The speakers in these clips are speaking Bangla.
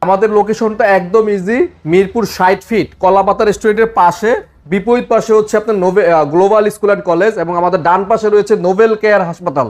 আমাদের লোকেশনটা একদম ইজি, মিরপুর 60 ফিট কলাপাতা রেস্টুরেন্টের পাশে, বিপরীত পাশে হচ্ছে আপনার গ্লোবাল স্কুল অ্যান্ড কলেজ, এবং আমাদের ডান পাশে রয়েছে নোবেল কেয়ার হাসপাতাল।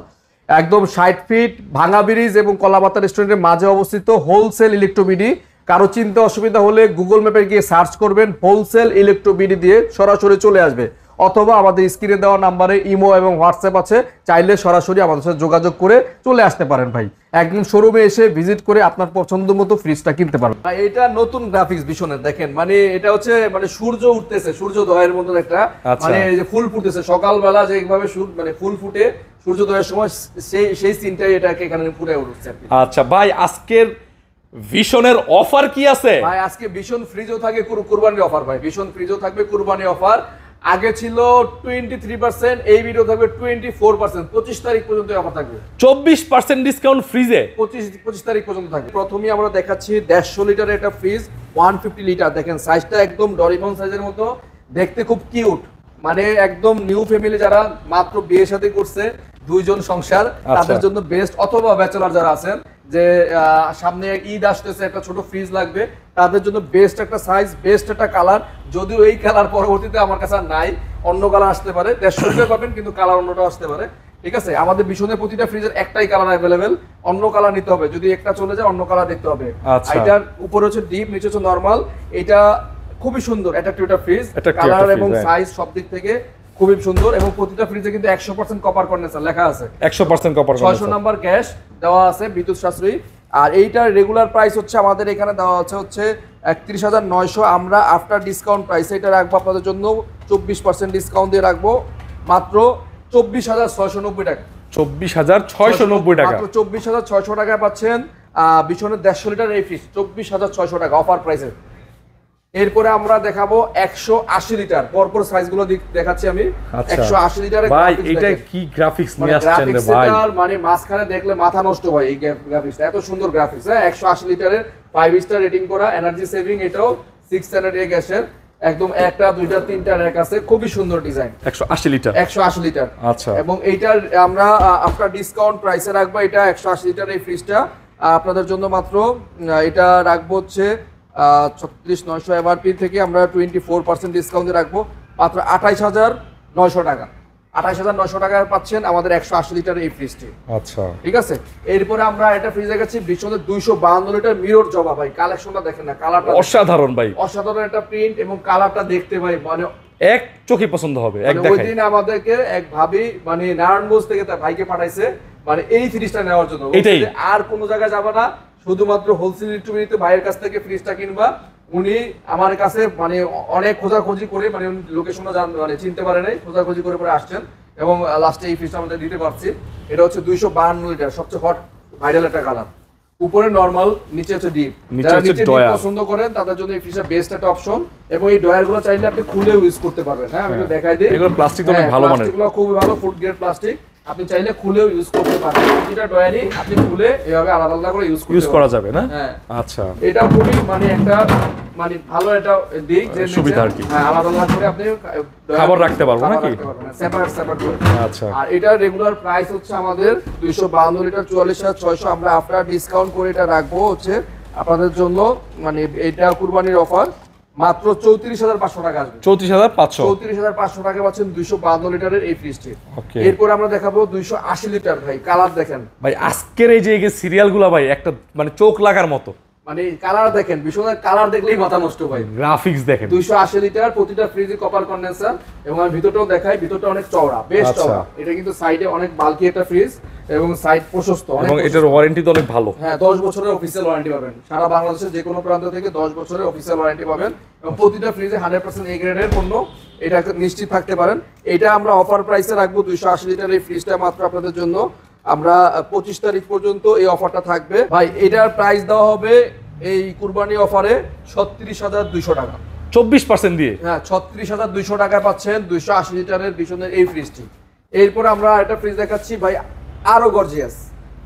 একদম 60 ফিট ভাঙা ব্রিজ এবং কলাপাতা রেস্টুরেন্টের মাঝে অবস্থিত হোলসেল ইলেকট্রোবিডি। কারো চিন্তা অসুবিধা হলে গুগল ম্যাপে গিয়ে সার্চ করবেন হোলসেল ইলেকট্রোবিডি দিয়ে সরাসরি চলে আসবে, অথবা আমাদের স্ক্রিনে দেওয়া নাম্বারে ইমো এবং হোয়াটসঅ্যাপ আছে, চাইলে সরাসরি আমাদের সাথে যোগাযোগ করে চলে আসতে পারেন ভাই। একদম শোরুমে এসে ভিজিট করে আপনার পছন্দ মতো ফ্রিজটা কিনতে পারবেন। এটা নতুন গ্রাফিক্স ভীষণের, দেখেন মানে এটা হচ্ছে মানে সূর্য উঠতেছে, সূর্যোদয়ের মতো একটা মানে যে ফুল ফুটতেছে সকালবেলা, যে এইভাবে মানে ফুল ফুটে সূর্যোদয়ের সময় সেই সিনটাই এটাকে এখানে ফুটে উঠছে। আচ্ছা ভাই, আজকের ভিশনের অফার কি আছে ভাই? আজকে ভিশন ফ্রিজও থাকে কুরবানির অফার ভাই, ভিশন ফ্রিজও থাকবে কুরবানি অফার। আগে ছিল 23%, এই ভিডিও থাকবে 24%, 25 তারিখ পর্যন্ত অফার থাকবে। 24% ডিসকাউন্ট ফ্রিজে 25 তারিখ পর্যন্ত থাকবে। প্রথমেই আমরা দেখাচ্ছি 150 লিটারের একটা ফ্রিজ, 150 লিটার। দেখেন সাইজটা একদম ডরিমন সাইজের মতো, দেখতে খুব কিউট, মানে একদম নিউ ফ্যামিলি যারা মাত্র বিয়ে শাদী করছে, দুইজন সংসার, তাদের জন্য বেস্ট, অথবা ব্যাচেলর যারা আছেন যে সামনে ঈদ আসতেছে, একটা ছোট ফ্রিজ লাগবে, তাদের জন্য বেস্ট একটা সাইজ, বেস্ট একটা কালার। যদিও এই কালার পরবর্তীতে আমার কাছে নাই, অন্য কালার আসতে পারে, 150 লিটার পাবেন কিন্তু কালার অন্যটা আসতে পারে, ঠিক আছে। আমাদের ভীষণের প্রতিটা ফ্রিজের একটাই কালার অ্যাভেলেবেল, অন্য কালার নিতে হবে, যদি একটা চলে যায় অন্য কালার দেখতে হবে। এটার উপরে হচ্ছে ডিপ, নিচে হচ্ছে নরমাল। এটা খুবই সুন্দর অ্যাট্রাকটিভ একটা ফ্রিজ, কালার এবং সাইজ সব দিক থেকে খুবই সুন্দর, এবং প্রতিটা ফ্রিজে কিন্তু 100% কপার কন্ডেন্সার লেখা আছে, 100% কপার কন্ডেন্সার, 600 নাম্বার গ্যাস দেওয়া আছে, বিদ্যুৎ সাশ্রয়ী। আর এইটার রেগুলার প্রাইস হচ্ছে আমাদের এখানে দেওয়া হচ্ছে 31,900। আমরা আফটার ডিসকাউন্ট প্রাইস এটা রাখবো আপনাদের জন্য 24% ডিসকাউন্ট দিয়ে রাখবো মাত্র 24,690 টাকা। 24,690 টাকা, মাত্র 24,600 টাকায় পাচ্ছেন বিশনের 150 লিটার এই ফ্রিজ, 24,600 টাকা অফার প্রাইসে। এরপরে আমরা দেখাবো 180 লিটার, পরপর সাইজগুলো দেখাচ্ছি আমি। 180 লিটারের ভাই, এটা কি গ্রাফিক্স নিয়ে আসছেন রে ভাই? মানে মাঝখানে দেখলে মাথা নষ্ট হয় এই গ্রাফিক্স, এত সুন্দর গ্রাফিক্স। হ্যাঁ, 180 লিটারের 5 স্টার রেটিং করা, এনার্জি সেভিং, এটাও 6 স্ট্যান্ডার্ড গ্যাসের, একদম একটা দুইটা তিনটা র‍্যাক আছে, খুবই সুন্দর ডিজাইন। 180 litre, 180 litre. আচ্ছা, এবং এইটার আমরা আপনার ডিসকাউন্ট প্রাইসে রাখবো এটা 180 লিটার এই ফ্রিজটা আপনাদের জন্য মাত্র এটা রাখবো হচ্ছে 36,900 এমআরপি থেকে আমরা 24% ডিসকাউন্টে রাখবো মাত্র 28,900 টাকা। 28,900 টাকায় পাচ্ছেন আমাদের 180 লিটার এই ফ্রিজটি। আচ্ছা, ঠিক আছে। এরপরে আমরা এটা ফ্রিজ দেখাচ্ছি বিশনের 252 লিটার মিরর জবা। ভাই কালেকশনটা দেখেন না, কালারটা অসাধারণ ভাই, অসাধারণ একটা প্রিন্ট এবং কালারটা দেখতে ভাই মানে এক চোখে পছন্দ হবে। এক দেখাই, ওই দিন আমাদেরকে এক ভাবি মানে নারায়ণগঞ্জ থেকে তার ভাইকে পাঠাইছে মানে এই ফ্রিজটা নেওয়ার জন্য, আর কোনো জায়গায় যাবে না, শুধুমাত্র হোলসেল ইলেকট্রনিক্সে ভাইয়ের কাছ থেকে ফ্রিজটা কিনবা। উনি আমার কাছে মানে অনেক খোঁজাখুঁজি করে মানে লোকেশনটা মানে চিনতে পারে নাই, খোঁজাখুঁজি করে পরে আসছেন এবং লাস্টে এই ফ্রিজটা আমাদের দিতে পারছি। এটা হচ্ছে 252 লিটার, সবচেয়ে হট ভাইরাল একটা কালার, উপরে নরমাল, নিচে হচ্ছে ডিপ। যারা নিচে ডিপ পছন্দ করেন তাদের জন্য এই ফ্রিজটা বেস্ট একটা অপশন, এবং এই ডয়ারগুলো চাইলে আপনি খুলেও ইউজ করতে পারবেন। হ্যাঁ, আমি একটু দেখাই দিই, এগুলো প্লাস্টিক অনেক ভালো মানের, এগুলো খুবই ভালো ফুড গ্রেড প্লাস্টিক, আপনি চাইলে খুলেও ইউজ করতে পারেন। প্রতিটা ডয়ারই আপনি খুলে এভাবে আলাদা আলাদা করে ইউজ করা যাবে না? হ্যাঁ, আচ্ছা, এটা খুবই মানে একটা মানে ভালো একটা দিক, যে সুবিধা আর কি। হ্যাঁ, আলাদা আলাদা করে আপনি খাবার রাখতে পারবো নাকি, সেপারেট সেপারেট করে। আচ্ছা, আর এটা রেগুলার প্রাইস হচ্ছে আমাদের 252 লিটার 44,600। আমরা আফটার ডিসকাউন্ট করে এটা রাখবো হচ্ছে আপনাদের জন্য মানে এটা কুরবানির অফার মাত্র 34,500 টাকা আসবে। 34,500 টাকা পাচ্ছেন 252 লিটারের এই ফ্রিজটি। এরপর আমরা দেখাবো 280 লিটার। ভাই কালার দেখেন ভাই, আজকের এই যে সিরিয়ালগুলো ভাই একটা মানে চোখ লাগার মতো, মানে কালার দেখেন, বিশাল কালার দেখলেই মাথা নষ্ট ভাই। গ্রাফিক্স দেখেন, 280 লিটার, প্রতিটা ফ্রিজে কপার কন্ডেন্সার, এবং আমি ভিতরটাও দেখাই, ভিতরটা অনেক চওড়া, বেশ চওড়া। এটা কিন্তু সাইডে অনেক বাল্কি একটা ফ্রিজ এবং সাইড প্রশস্ত, এবং এটার ওয়ারেন্টি তো অনেক ভালো। হ্যাঁ, 10 বছরের অফিসিয়াল ওয়ারেন্টি পাবেন, সারা বাংলাদেশের যে কোনো প্রান্ত থেকে 10 বছরের অফিসিয়াল ওয়ারেন্টি পাবেন, এবং প্রতিটা ফ্রিজে 100% এ গ্রেডের পণ্য, এটা নিশ্চিত থাকতে পারেন। এটা আমরা অফার প্রাইসে রাখবো 280 লিটার এই ফ্রিজটা মাত্র আপনাদের জন্য। আমরা 25 তারিখ পর্যন্ত এই অফারটা থাকবে। ভাই এটার প্রাইস দেওয়া হবে এই কুরবানি অফারে 36,200 টাকা, 24% দিয়ে। হ্যাঁ, 36,200 টাকায় পাচ্ছেন 280 লিটারের বিশনের এই ফ্রিজটি। এরপরে আমরা একটা ফ্রিজ দেখাচ্ছি ভাই, আরো গর্জিয়াস,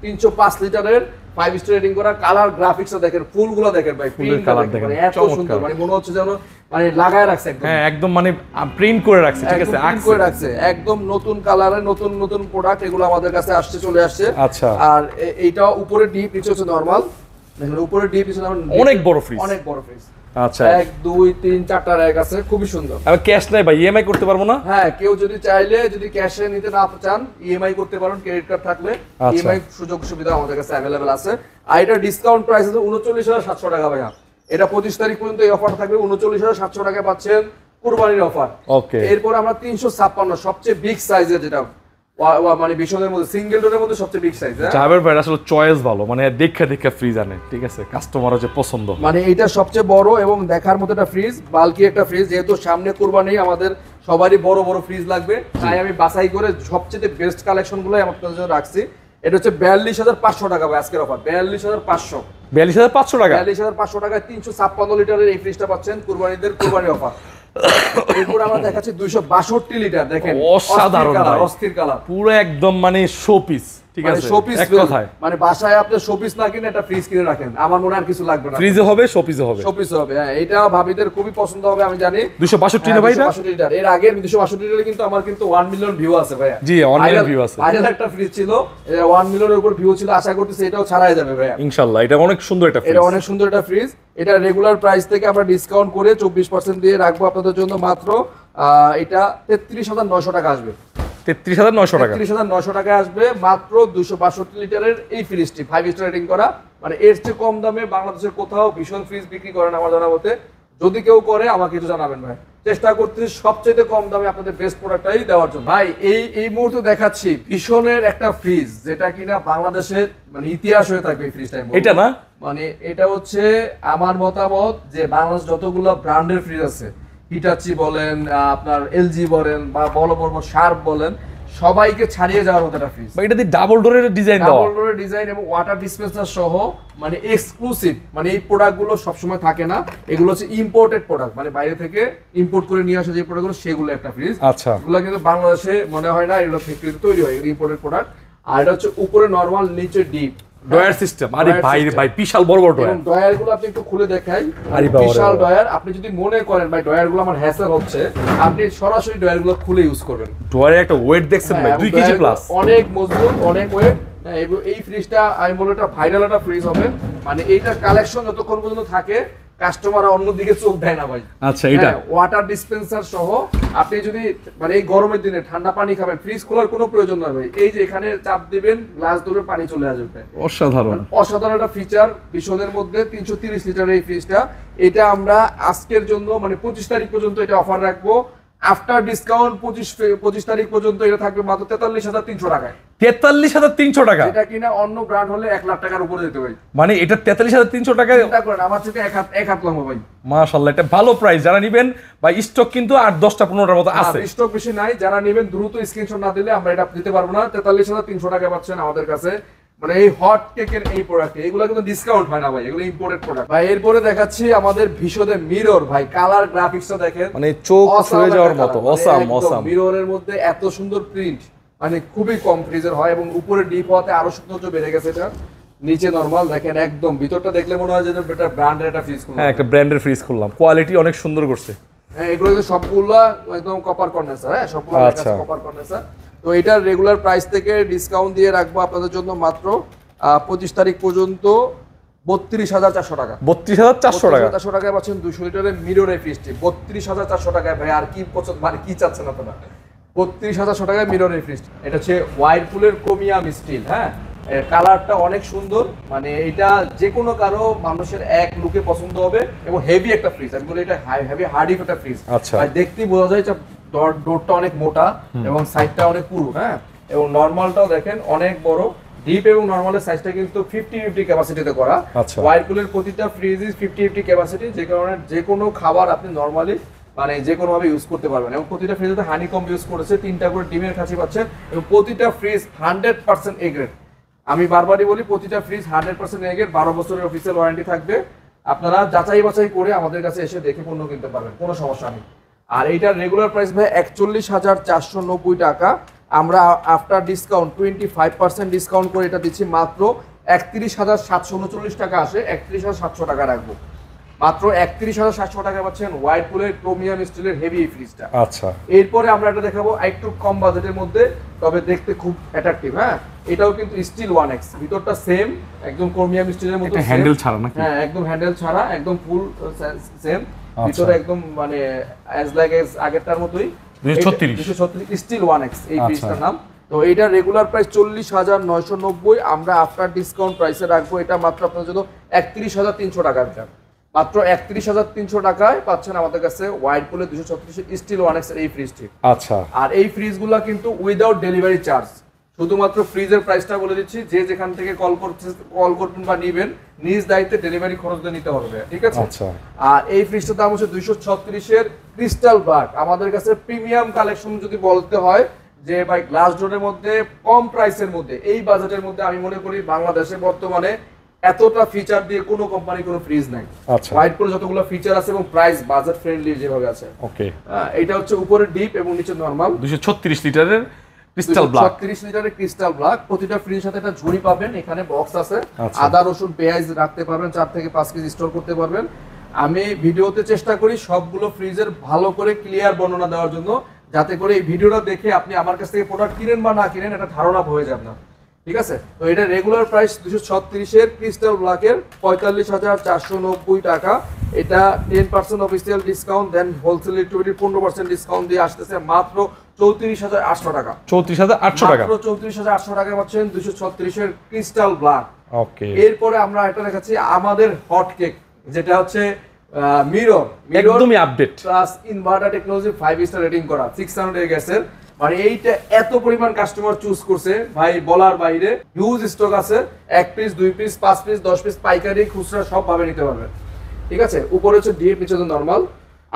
305 লিটারের 5 স্টার রেটিং করা। কালার গ্রাফিক্স দেখেন, ফুলগুলো দেখেন ভাই, ফুলের কালার দেখেন, এত সুন্দর, মানে মনে হচ্ছে যেন মানে লাগায় রাখছে একদম। হ্যাঁ, একদম মানে প্রিন্ট করে রাখছে, ঠিক আছে, প্রিন্ট করে রাখছে, একদম নতুন কালারের নতুন নতুন প্রোডাক্ট এগুলো আমাদের কাছে চলে আসছে। আচ্ছা, আর এইটা উপরে ডিপ, নিচে হচ্ছে নরমাল, দেখেন উপরে ডিপ পিছনে অনেক বড় ফ্রিজ, অনেক বড় ফ্রিজ। আচ্ছা 1 2 3 4টা র‍্যাক আছে, খুবই সুন্দর। আমি ক্যাশ নাই ভাই, ইএমআই করতে পারবো না? হ্যাঁ, কেউ যদি চাইলে, যদি ক্যাশে নিতে না চান, ইএমআই করতে পারেন, ক্রেডিট কার্ড থাকলে ইএমআই সুযোগ সুবিধা আমাদের কাছে अवेलेबल আছে। আর এটা ডিসকাউন্ট প্রাইস আছে 39700 টাকা ভাইয়া। এটা 25 তারিখ পর্যন্ত এই অফার থাকবে, 39700 টাকা পাচ্ছেন কুরবানির অফার। ওকে, এরপর আমরা 356 সবচেয়ে বিগ সাইজের, যেটা মানে বিশনের মধ্যে সিঙ্গেল ডোরের মধ্যে সবচেয়ে বিগ সাইজ। জাবের ভাই আসলে চয়েস ভালো, মানে দেখে ফ্রিজ আনে, ঠিক আছে, কাস্টমারও যে পছন্দ, মানে এটা সবচেয়ে বড় এবং দেখার মতো একটা ফ্রিজ, বালকি একটা ফ্রিজ। যেহেতু সামনে কুরবানি, আমাদের সবারই বড় বড় ফ্রিজ লাগবে, তাই আমি বাছাই করে সবচেয়ে বেস্ট কালেকশনগুলো আপনাদের জন্য রাখছি। এটা হচ্ছে 42500 টাকা ভাই আজকের অফার, 42500। 42500 টাকা, 42500 টাকায় 356 লিটারের এই ফ্রিজটা পাচ্ছেন কুরবানিদের কুরবানি অফার। এরপর আমরা দেখাচ্ছি 262 লিটার, দেখেন অসাধারণ অস্থির কালার, পুরো একদম মানে শোপিস, ঠিক আছে, এক কথায় মানে বাসায় আপনি শোপিস না কিনে একটা ফ্রিজ কিনে রাখেন, আমার মনে আর কিছু লাগবে না, ফ্রিজে হবে শোপিসে হবে, শোপিস হবে। হ্যাঁ, এটা ভাবিদের খুবই পছন্দ হবে আমি জানি। 262 না ভাই, এটা 262 লিটার। এর আগে 262 লিটারে কিন্তু আমার কিন্তু 1 মিলিয়ন ভিউ আছে ভাইয়া। জি, 1 মিলিয়ন ভিউ আছে। ভাইরাল একটা ফ্রিজ ছিল, 1 মিলিয়নের উপর ভিউ ছিল, আশা করতেছি এটাও ছাড়াই যাবে ভাইয়া ইনশাআল্লাহ। এটা অনেক সুন্দর একটা ফ্রিজ, এটা অনেক সুন্দর একটা ফ্রিজ। এটা রেগুলার প্রাইস থেকে আমরা ডিসকাউন্ট করে 24% দিয়ে রাখবো আপনাদের জন্য, মাত্র এটা 33900 টাকা আসবে। 33900 টাকা, 33900 টাকা আসবে মাত্র 262 লিটারের এই ফ্রিজটি, 5 স্টার রেটিং করা। মানে এর চেয়ে কম দামে বাংলাদেশের কোথাও ভীষণ ফ্রিজ বিক্রি করেন আমার জানা মতে। যদি কেউ করে আমাকে একটু জানাবেন ভাই, চেষ্টা করতেছি সবচেয়ে কম দামে আপনাদের বেস্ট প্রোডাক্টটাই দেওয়ার জন্য। ভাই এই মুহূর্তে দেখাচ্ছি ভীষণের একটা ফ্রিজ, যেটা কিনা বাংলাদেশের মানে ইতিহাস হয়ে থাকবে এই ফ্রিজটা। এটা না, মানে এটা হচ্ছে আমার মতামত যে বাংলাদেশ যতগুলো ব্র্যান্ডের ফ্রিজ আছে, হিটাচি বলেন, আপনার এলজি বলেন, বা বড় বড় শার্প বলেন, সবাইকে ছাড়িয়ে যাওয়ার মতো একটা ফ্রিজ। এটা দিয়ে ডাবল ডোরের ডিজাইন দাও, ডাবল ডোরের ডিজাইন এবং ওয়াটার ডিসপেন্সার সহ, মানে এক্সক্লুসিভ। মানে এই প্রোডাক্টগুলো সবসময় থাকে না, এগুলো হচ্ছে ইম্পোর্টেড প্রোডাক্ট, মানে বাইরে থেকে ইম্পোর্ট করে নিয়ে আসা যে প্রোডাক্টগুলো, সেগুলো একটা ফ্রিজ। আচ্ছা, এগুলো কিন্তু বাংলাদেশে মনে হয় না এগুলো ফ্যাক্টরিতে তৈরি হয়, ইম্পোর্টেড প্রোডাক্ট। আর এটা হচ্ছে উপরে নরমাল, নিচে ডিপ ডয়ার সিস্টেম। আরে ভাই বিশাল বড় বড় ডয়ার। ডয়ার গুলো আপনি একটু খুলে দেখাই, বিশাল ডয়ার। আপনি যদি মনে করেন ভাই ডয়ার গুলো আমার হ্যাসেল হচ্ছে, আপনি সরাসরি ডয়ার গুলো খুলে ইউজ করবেন। ডয়ারের একটা ওয়েট দেখছেন ভাই, 2 কেজি প্লাস, অনেক মজবুত, অনেক ওয়েট। এই ফ্রিজটা আমি বলবো এটা ভাইরাল একটা ফ্রিজ হবে। মানে এইটার কালেকশন যতক্ষণ পর্যন্ত থাকে, কাস্টমার অন্যদিকে চোখ দেয় না ভাই। আচ্ছা, এটা ওয়াটার ডিসপেন্সার সহ, আপনি যদি মানে এই গরমের দিনে ঠান্ডা পানি খাবেন, ফ্রিজ খোলার কোনো প্রয়োজন নয় ভাই। এই যে এখানে চাপ দিবেন, গ্লাস ধরে পানি চলে আসবে। অসাধারণ অসাধারণ একটা ফিচার ভীষণের মধ্যে। 330 লিটারের এই ফ্রিজটা, এটা আমরা আজকের জন্য মানে 25 তারিখ পর্যন্ত এটা অফার রাখবো। আফটার ডিসকাউন্ট 25 তারিখ পর্যন্ত এটা থাকবে মাত্র 43300 টাকায়। 43300 টাকা, এটা কিনা অন্য ব্র্যান্ড হলে 1 লাখ টাকার উপরে যেতে ভাই। মানে এটা 43300 টাকায় চিন্তা করেন, আমার থেকে এক হাত লম্বা ভাই। মাশাআল্লাহ, এটা ভালো প্রাইস। যারা নেবেন ভাই, স্টক কিন্তু 8-10টা 15টার মতো আছে, স্টক বেশি নাই। যারা নেবেন দ্রুত স্ক্রিনশট না দিলে আমরা এটা দিতে পারবো না। 43300 টাকা পাচ্ছেন আমাদের কাছে। মানে এই হট কেকের এই প্রোডাক্ট, এগুলো কিন্তু ডিসকাউন্ট হয় না ভাই, এগুলো ইম্পোর্টেড প্রোডাক্ট ভাই। এরপরে দেখাচ্ছি আমাদের ভীষণে মিরর ভাই, কালার গ্রাফিক্সটা দেখেন, মানে চোখ ছুঁয়ে যাওয়ার মতো। অসাম মিররের মধ্যে এত সুন্দর প্রিন্ট, মানে খুবই কম ফ্রিজের হয় এবং উপরে ডিপ হওয়াতে আরো সৌন্দর্য বেড়ে গেছে। এটা নিচে নরমাল, দেখেন একদম ভিতরটা দেখলে মনে হয় যে এটা ব্র্যান্ডের একটা ফ্রিজ। হ্যাঁ, একটা ব্র্যান্ডের ফ্রিজ খুললাম, কোয়ালিটি অনেক সুন্দর করছে। হ্যাঁ, এগুলো সবগুলো একদম কপার কন্ডেন্সার। হ্যাঁ, সবগুলো কপার কন্ডেন্সার। তো এটার রেগুলার প্রাইস থেকে ডিসকাউন্ট দিয়ে রাখবো আপনাদের জন্য মাত্র 25 তারিখ পর্যন্ত 32400 টাকা। 32400 টাকায় পাচ্ছেন 200 লিটারের মিররের ফ্রিজটি। 32400 টাকায় ভাই, আর কি পছন্দ, মানে কি চাচ্ছেন আপনারা? 32400 টাকায় মিররের ফ্রিজ। এটা হচ্ছে ওয়াইরপুলের ক্রোমিয়াম স্টিল। হ্যাঁ, কালারটা অনেক সুন্দর, মানে এটা যে কোনো কারো মানুষের এক লুকে পছন্দ হবে এবং হেভি একটা ফ্রিজ। আমি বলি এটা হেভি হার্ডি একটা ফ্রিজ। আচ্ছা, দেখতেই বোঝা যায় যে ডোরটা অনেক মোটা এবং সাইডটা অনেক পুরু। হ্যাঁ, এবং নরমালটাও দেখেন অনেক বড়। ডিপ এবং নরমালের সাইজটা কিন্তু 50-50 ক্যাপাসিটিতে করা। ওয়াইরপুলের প্রতিটা ফ্রিজ 50-50 ক্যাপাসিটি, যে কারণে যে কোনো খাবার আপনি নরমালি মানে যে কোনো ভাবে ইউজ করতে পারবেন। এবং প্রতিটা ফ্রিজে হানিকম্ব ইউজ করেছে, 3টা করে ডিমের খাঁচি পাচ্ছেন এবং প্রতিটা ফ্রিজ 100% এ গ্রেড। আমি বারবারই বলি, প্রতিটা ফ্রিজ 100% এ গ্রেড, 12 বছরের অফিসিয়াল ওয়ারেন্টি থাকবে। আপনারা যাচাই বাছাই করে আমাদের কাছে এসে দেখে পণ্য কিনতে পারবেন, কোনো সমস্যা নেই। আর এইটার রেগুলার প্রাইস ভাই 41,490 টাকা। আমরা আফটার ডিসকাউন্ট 25% ডিসকাউন্ট করে এটা দিচ্ছি মাত্র 31,739 টাকা। আসে 31,700 টাকা রাখবো। মাত্র 31,700 টাকা পাচ্ছেন ওয়াইরপুলের ক্রোমিয়াম স্টিলের হেভি ফ্রিজটা। আচ্ছা, এরপরে আমরা এটা দেখাবো একটু কম বাজেটের মধ্যে, তবে দেখতে খুব অ্যাট্রাকটিভ। হ্যাঁ, এটাও কিন্তু স্টিল 1x, ভিতরটা সেম একদম ক্রোমিয়াম স্টিলের মতো, এটা হ্যান্ডেল ছাড়া নাকি? হ্যাঁ একদম হ্যান্ডেল ছাড়া, একদম ফুল সেম, ভিতরে একদম মানে অ্যাজ লাইক এস আগেরটার মতোই। 236 স্টিল 1x এই ফ্রিজটার নাম। তো এটা রেগুলার প্রাইস 40,990, আমরা আফটার ডিসকাউন্ট প্রাইসে রাখবো এটা মাত্র আপনার জন্য 31,300 টাকার ভিতর। মাত্র 31,300 টাকায় পাচ্ছেন আমাদের কাছে ওয়াইরপুলের 236 স্টিল 1x এর এই ফ্রিজটি। আচ্ছা, আর এই ফ্রিজগুলো কিন্তু উইদাউট ডেলিভারি চার্জ, শুধুমাত্র ফ্রিজের প্রাইসটা বলে দিচ্ছি, যে যেখান থেকে কল করবেন বা নিবেন নিজ দায়িত্বে ডেলিভারি খরচ দিয়ে নিতে হবে, ঠিক আছে? আচ্ছা। আর এই ফ্রিজটার দাম হচ্ছে 236 এর ক্রিস্টাল ব্ল্যাক। আমাদের কাছে প্রিমিয়াম কালেকশন যদি বলতে হয় যে ভাই গ্লাস ডোরের মধ্যে কম প্রাইসের মধ্যে এই বাজেটের মধ্যে আমি মনে করি বাংলাদেশে বর্তমানে এতটা ফিচার দিয়ে কোনো কোম্পানি কোনো ফ্রিজ নাই। আচ্ছা, হোয়াইটপুল যতগুলো ফিচার আছে এবং প্রাইস বাজেট ফ্রেন্ডলি যেভাবে আছে। ওকে, এটা হচ্ছে উপরে ডিপ এবং নিচে নরমাল। 236 লিটারের ক্রিস্টাল ব্ল্যাক, 36 লিটারের ক্রিস্টাল ব্ল্যাক। প্রতিটা ফ্রিজের সাথে একটা ঝুড়ি পাবেন, এখানে বক্স আছে, আচ্ছা। আদা রসুন পেঁয়াজ রাখতে পারবেন, 4 থেকে 5 কেজি স্টোর করতে পারবেন। আমি ভিডিওতে চেষ্টা করি সবগুলো ফ্রিজের ভালো করে ক্লিয়ার বর্ণনা দেওয়ার জন্য, যাতে করে এই ভিডিওটা দেখে আপনি আমার কাছ থেকে প্রোডাক্ট কিনেন বা না কিনেন এটা ধারণা হয়ে যাবে না, ঠিক আছে? তো এটা রেগুলার প্রাইস 236 এর ক্রিস্টাল ব্ল্যাকের 45,490 টাকা। এটা 10% অফিসিয়াল ডিসকাউন্ট, দেন হোলসেল লিটারের 15% ডিসকাউন্ট দিয়ে আসতেছে মাত্র 34,800 টাকা। 34,800 টাকা, মাত্র 34,800 টাকা পাচ্ছেন 236 এর ক্রিস্টাল ব্ল্যাক। ওকে, এরপরে আমরা এটা দেখাচ্ছি আমাদের হট কেক, যেটা হচ্ছে মিরর একদমই update plus inverter technology 5 star rating করা 600 গ্যাসের। মানে এইটা এত পরিমাণ কাস্টমার চুজ করছে ভাই বলার বাইরে। হিউজ স্টক আছে, 1 পিস 2 পিস 5 পিস 10 পিস পাইকারি খুচরা সব ভাবে নিতে পারবেন, ঠিক আছে? উপরে হচ্ছে ডিপ, নিচে হচ্ছে নরমাল।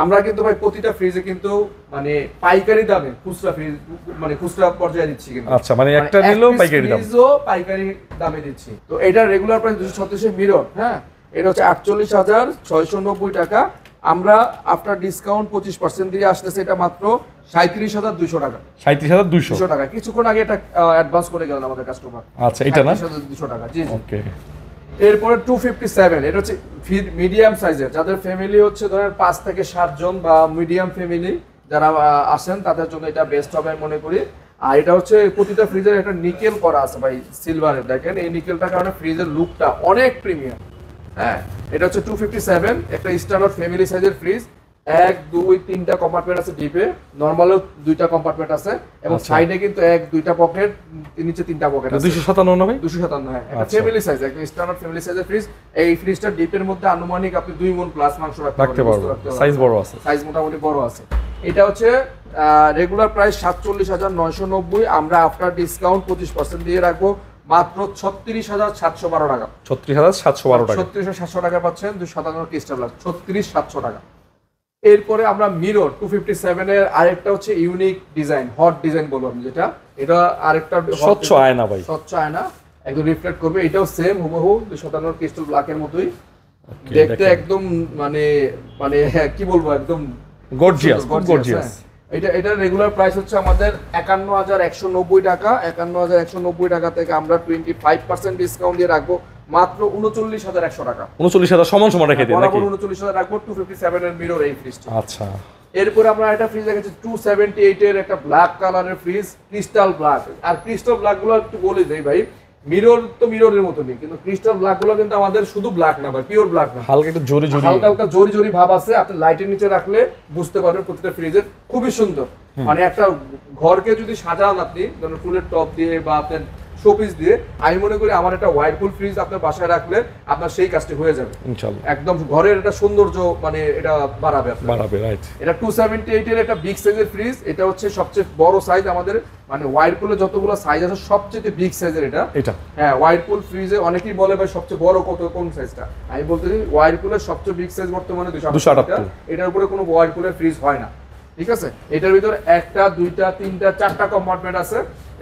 আমরা কিন্তু ভাই প্রতিটা ফ্রিজে কিন্তু মানে পাইকারি দামে খুচরা ফ্রিজ মানে খুচরা পর্যায়ে দিচ্ছি কিন্তু। আচ্ছা, মানে একটা নিলেও পাইকারি দাম, ফ্রিজও পাইকারি দামে দিচ্ছি। তো এটা রেগুলার প্রাইস 236 এর মিরর, হ্যাঁ এটা হচ্ছে 48,690 টাকা। আমরা আফটার ডিসকাউন্ট 25% দিয়ে আসতেছে এটা মাত্র 37,200 টাকা। 37,200 টাকা। কিছুক্ষণ আগে এটা অ্যাডভান্স করে গেলেন আমাদের কাস্টমার। আচ্ছা, এটা না 37,200 টাকা। জি জি। ওকে, এরপরে 257, এটা হচ্ছে মিডিয়াম সাইজের, যাদের ফ্যামিলি হচ্ছে ধরেন 5 থেকে 7 জন বা মিডিয়াম ফ্যামিলি যারা আসেন তাদের জন্য এটা বেস্ট হবে আমি মনে করি। আর এটা হচ্ছে প্রতিটা ফ্রিজের একটা নিকেল করা আছে ভাই সিলভারের, দেখেন এই নিকেলটার কারণে ফ্রিজের লুকটা অনেক প্রিমিয়াম। হ্যাঁ, এটা হচ্ছে 257, একটা স্ট্যান্ডার্ড ফ্যামিলি সাইজের ফ্রিজ। 1 2 3টা কম্পার্টমেন্ট আছে ডিপে, নরমালও 2টা কম্পার্টমেন্ট আছে এবং সাইডে কিন্তু 1 2টা পকেট, নিচে 3টা পকেট আছে। 257 না ভাই? 257, হ্যাঁ। এটা ফ্যামিলি সাইজ, একটা স্ট্যান্ডার্ড ফ্যামিলি সাইজের ফ্রিজ। এই ফ্রিজটা ডিপের মধ্যে আনুমানিক আপনি 2 মণ প্লাস মাংস রাখতে পারবেন, সাইজ বড় আছে, সাইজ মোটামুটি বড় আছে। এটা হচ্ছে রেগুলার প্রাইস 47,990, আমরা আফটার ডিসকাউন্ট 25% দিয়ে রাখবো মাত্র 36,712 টাকা। 36,712 টাকা, 36,700 টাকা পাচ্ছেন 257 ক্রিস্টাল ব্ল্যাক, 36,700 টাকা। এরপরে আমরা মিরর 257 এর আরেকটা হচ্ছে ইউনিক ডিজাইন, হট ডিজাইন বলবো আমি যেটা, এটা আরেকটা স্বচ্ছ আয়না ভাই, স্বচ্ছ আয়না একদম রিফ্লেক্ট করবে। এটাও সেম হুবহু 257 ক্রিস্টাল ব্ল্যাকের মতোই দেখতে, একদম মানে মানে কি বলবো একদম গর্জিয়াস, খুব গর্জিয়াস। এটা রেগুলার প্রাইস হচ্ছে আমাদের 51,190 টাকা। 51,190 টাকা থেকে আমরা 25% ডিসকাউন্ট দিয়ে রাখবো মাত্র 39,100 টাকা। 39,000 সমান সমান রেখে দিন নাকি? 39,000 রাখবো 257 এর মিরর এই ফ্রিজটা। আচ্ছা, এরপর আমরা একটা ফ্রিজ দেখাচ্ছি 278 এর একটা ব্ল্যাক কালারের ফ্রিজ, ক্রিস্টাল ব্ল্যাক। আর ক্রিস্টাল ব্ল্যাক গুলো একটু বলে দেই ভাই, মিরর তো মিররের মতনই, কিন্তু ক্রিস্টাল ব্ল্যাক গুলো কিন্তু আমাদের শুধু ব্ল্যাক না ভাই, পিওর ব্ল্যাক না, হালকা একটু জরি জরি, হালকা হালকা জরি জরি ভাব আছে। আপনি লাইটের নিচে রাখলে বুঝতে পারবেন প্রতিটা ফ্রিজের খুবই সুন্দর। মানে একটা ঘরকে যদি সাজান আপনি ধরুন ফুলের টপ দিয়ে বা আপনার শোপিস দিয়ে, আমি মনে করি আমার একটা ওয়াইরপুল ফ্রিজ আপনার বাসায় রাখলে আপনার সেই কাজটি হয়ে যাবে ইনশাআল্লাহ। একদম ঘরের একটা সৌন্দর্য মানে এটা বাড়াবে, রাইট। এটা 278 এর একটা বিগ সাইজের ফ্রিজ। এটা হচ্ছে সবচেয়ে বড় সাইজ আমাদের, মানে ওয়াইরপুলের যতগুলো সাইজ আছে সবচেয়ে বিগ সাইজের এটা। হ্যাঁ, ওয়াইরপুল ফ্রিজে অনেকেই বলে ভাই সবচেয়ে বড় কোন সাইজটা, আমি বলতে চাই ওয়াইরপুলের সবচেয়ে বিগ সাইজ বর্তমানে 278। এটার উপরে কোনো ওয়াইরপুলের ফ্রিজ হয় না, ঠিক আছে? এটার ভিতর 1টা 2টা 3টা 4টা কম্পার্টমেন্ট আছে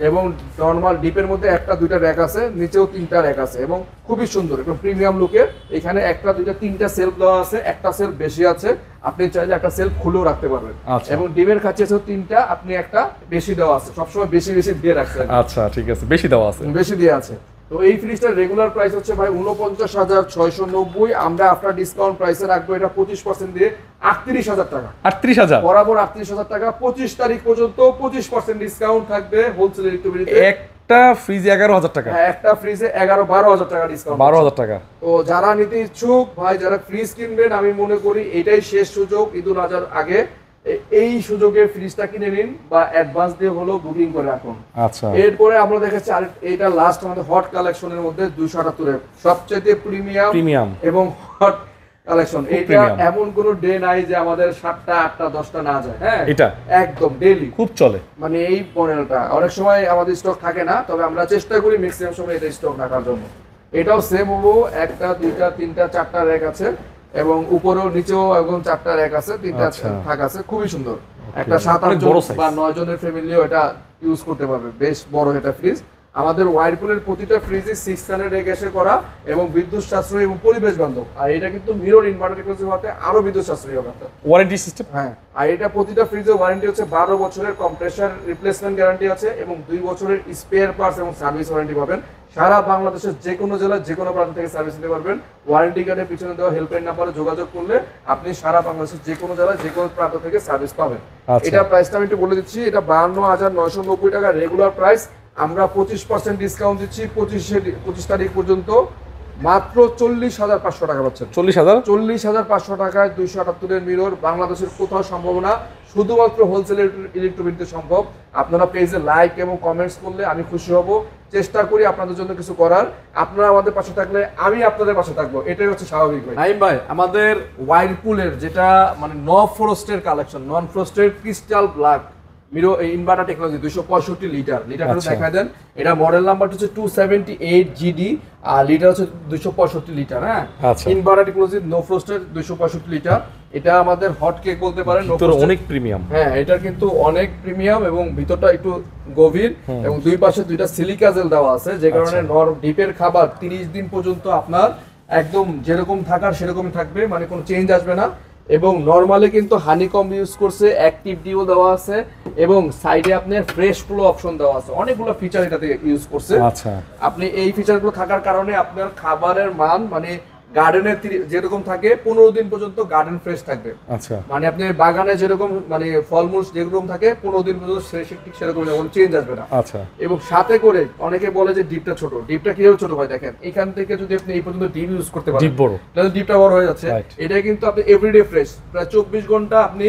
এবং নরমাল ডিপের মধ্যে 1টা 2টা র‍্যাক আছে, নিচেও 3টা র‍্যাক আছে এবং খুবই সুন্দর একদম প্রিমিয়াম লুকের। এখানে 1টা 2টা 3টা সেলফ দেওয়া আছে, একটা সেলফ বেশি আছে, আপনি চাইলে একটা সেলফ খুলেও রাখতে পারবেন। এবং ডিমের কাছে আছে 3টা, আপনি একটা বেশি দেওয়া আছে, সবসময় বেশি বেশি দিয়ে রাখছেন। আচ্ছা, ঠিক আছে, বেশি দেওয়া আছে, বেশি দিয়ে আছে। তো এই ফ্রিজটার রেগুলার প্রাইস হচ্ছে ভাই 49,690, আমরা আফটার ডিসকাউন্ট প্রাইসে রাখবো এটা 25% দিয়ে 38,000 টাকা। 38,000 বরাবর 38,000 টাকা। 25 তারিখ পর্যন্ত 25% ডিসকাউন্ট থাকবে হোলসেল ইলেকট্রিবিলিতে। এক একটা ফ্রিজ 11,000 টাকা, হ্যাঁ একটা ফ্রিজে 11-12 হাজার টাকা ডিসকাউন্ট। 12,000 টাকা। তো যারা নিতে ইচ্ছুক ভাই, যারা ফ্রিজ কিনবেন, আমি মনে করি এটাই শেষ সুযোগ ঈদুল আজহার আগে। এই সুযোগে ফ্রিজটা কিনে নিন বা অ্যাডভান্স দিয়ে হলো বুকিং করে রাখুন। আচ্ছা, এরপরে আমরা দেখাচ্ছি আর এটা লাস্ট আমাদের হট কালেকশনের মধ্যে 278 এর সবচেয়ে প্রিমিয়াম এবং হট কালেকশন। এটা premium। এমন কোন ডে নাই যে আমাদের 7টা 8টা 10টা না যায়। হ্যাঁ এটা একদম ডেইলি খুব চলে। মানে এই মডেলটা অনেক সময় আমাদের স্টক থাকে না, তবে আমরা চেষ্টা করি ম্যাক্সিমাম সময় এটা স্টক রাখার জন্য। এটাও সেম হবো, একটা দুইটা তিনটা চারটা র‍্যাক আছে এবং উপরেও নিচেও এবং চারটা র‍্যাক আছে, তিনটা থাক আছে, খুবই সুন্দর। একটা 7-8 জন বা 9 জনের ফ্যামিলিও এটা ইউজ করতে পারবে, বেশ বড় এটা ফ্রিজ। আমাদের ওয়াইরপুলের প্রতিটা ফ্রিজে 6 স্ট্যান্ডার্ড গ্যাসে করা এবং বিদ্যুৎ সাশ্রয়ী এবং পরিবেশ বান্ধব। আর এটা কিন্তু মিরর ইনভার্টার টেকনোলজি হতে আরো বিদ্যুৎ সাশ্রয়ী হবে। ওয়ারেন্টি সিস্টেম, হ্যাঁ, আর এটা প্রতিটা ফ্রিজে ওয়ারেন্টি হচ্ছে 12 বছরের কম্প্রেসার রিপ্লেসমেন্ট গ্যারান্টি আছে এবং 2 বছরের স্পেয়ার পার্টস এবং সার্ভিস ওয়ারেন্টি পাবেন। সারা বাংলাদেশের যে কোনো জেলায় যে কোনো প্রান্ত থেকে সার্ভিস নিতে পারবেন। ওয়ারেন্টি কার্ডের পিছনে দেওয়া হেল্পলাইন নাম্বারে যোগাযোগ করলে আপনি সারা বাংলাদেশের যে কোনো জেলায় যে কোনো প্রান্ত থেকে সার্ভিস পাবেন। এটা প্রাইসটা আমি একটু বলে দিচ্ছি, এটা 52,990 টাকা রেগুলার প্রাইস। আমরা 25% ডিসকাউন্ট দিচ্ছি 25 তারিখ পর্যন্ত, মাত্র 40,500 টাকা পাচ্ছেন। 40,500 টাকায় 278 এর মিরর বাংলাদেশের কোথাও সম্ভব না, শুধুমাত্র হোলসেল ইলেকট্রনিক্সে সম্ভব। আপনারা পেজে লাইক এবং কমেন্টস করলে আমি খুশি হব। চেষ্টা করি আপনাদের জন্য কিছু করার, আপনারা আমাদের পাশে থাকলে আমি আপনাদের পাশে থাকবো, এটাই হচ্ছে স্বাভাবিক। নাইম ভাই, আমাদের ওয়াইরপুলের যেটা মানে নন ফ্রস্টের কালেকশন, নন ফ্রস্টের crystal black mirror inverter technology 265 লিটারটা দেখায় দেন। এটা মডেল নাম্বারটা হচ্ছে 278 জিডি আর লিটার হচ্ছে 265 লিটার। হ্যাঁ, ইনভার্টার টেকনোলজি নো ফ্রস্টের 265 লিটার। এটা আমাদের হট কেক বলতে পারেন, অনেক প্রিমিয়াম। হ্যাঁ, এটা কিন্তু অনেক প্রিমিয়াম এবং ভিতরটা একটু গভীর এবং দুই পাশে দুইটা সিলিকা জেল দেওয়া আছে, যে কারণে ডিপের খাবার 30 দিন পর্যন্ত আপনার একদম যেরকম থাকার সেরকমই থাকবে, মানে কোনো চেঞ্জ আসবে না। এবং নরমালি কিন্তু হানিকম ইউজ করছে, অ্যাক্টিভ ডিও দেওয়া আছে এবং সাইডে আপনার ফ্রেশ ফ্লো অপশন দেওয়া আছে, অনেকগুলো ফিচার এটাতে ইউজ করছে। আচ্ছা, আপনি এই ফিচারগুলো থাকার কারণে আপনার খাবারের মান মানে গার্ডেনের যেরকম থাকে 15 দিন পর্যন্ত গার্ডেন ফ্রেশ থাকবে। আচ্ছা, মানে আপনি বাগানে যেরকম মানে ফলমূল যেরকম থাকে 15 দিন পর্যন্ত ঠিক সেরকম চেঞ্জ আসবে না। আচ্ছা, এবং সাথে করে অনেকে বলে যে ডিপটা ছোট, ডিপটা কিভাবে ছোট হয় দেখেন, এখান থেকে যদি আপনি এই পর্যন্ত ডিপ ইউজ করতে পারেন, ডিপ বড়, তাহলে ডিপটা বড় হয়ে যাচ্ছে। এটা কিন্তু আপনি এভরিডে ফ্রেশ, প্রায় 24 ঘন্টা আপনি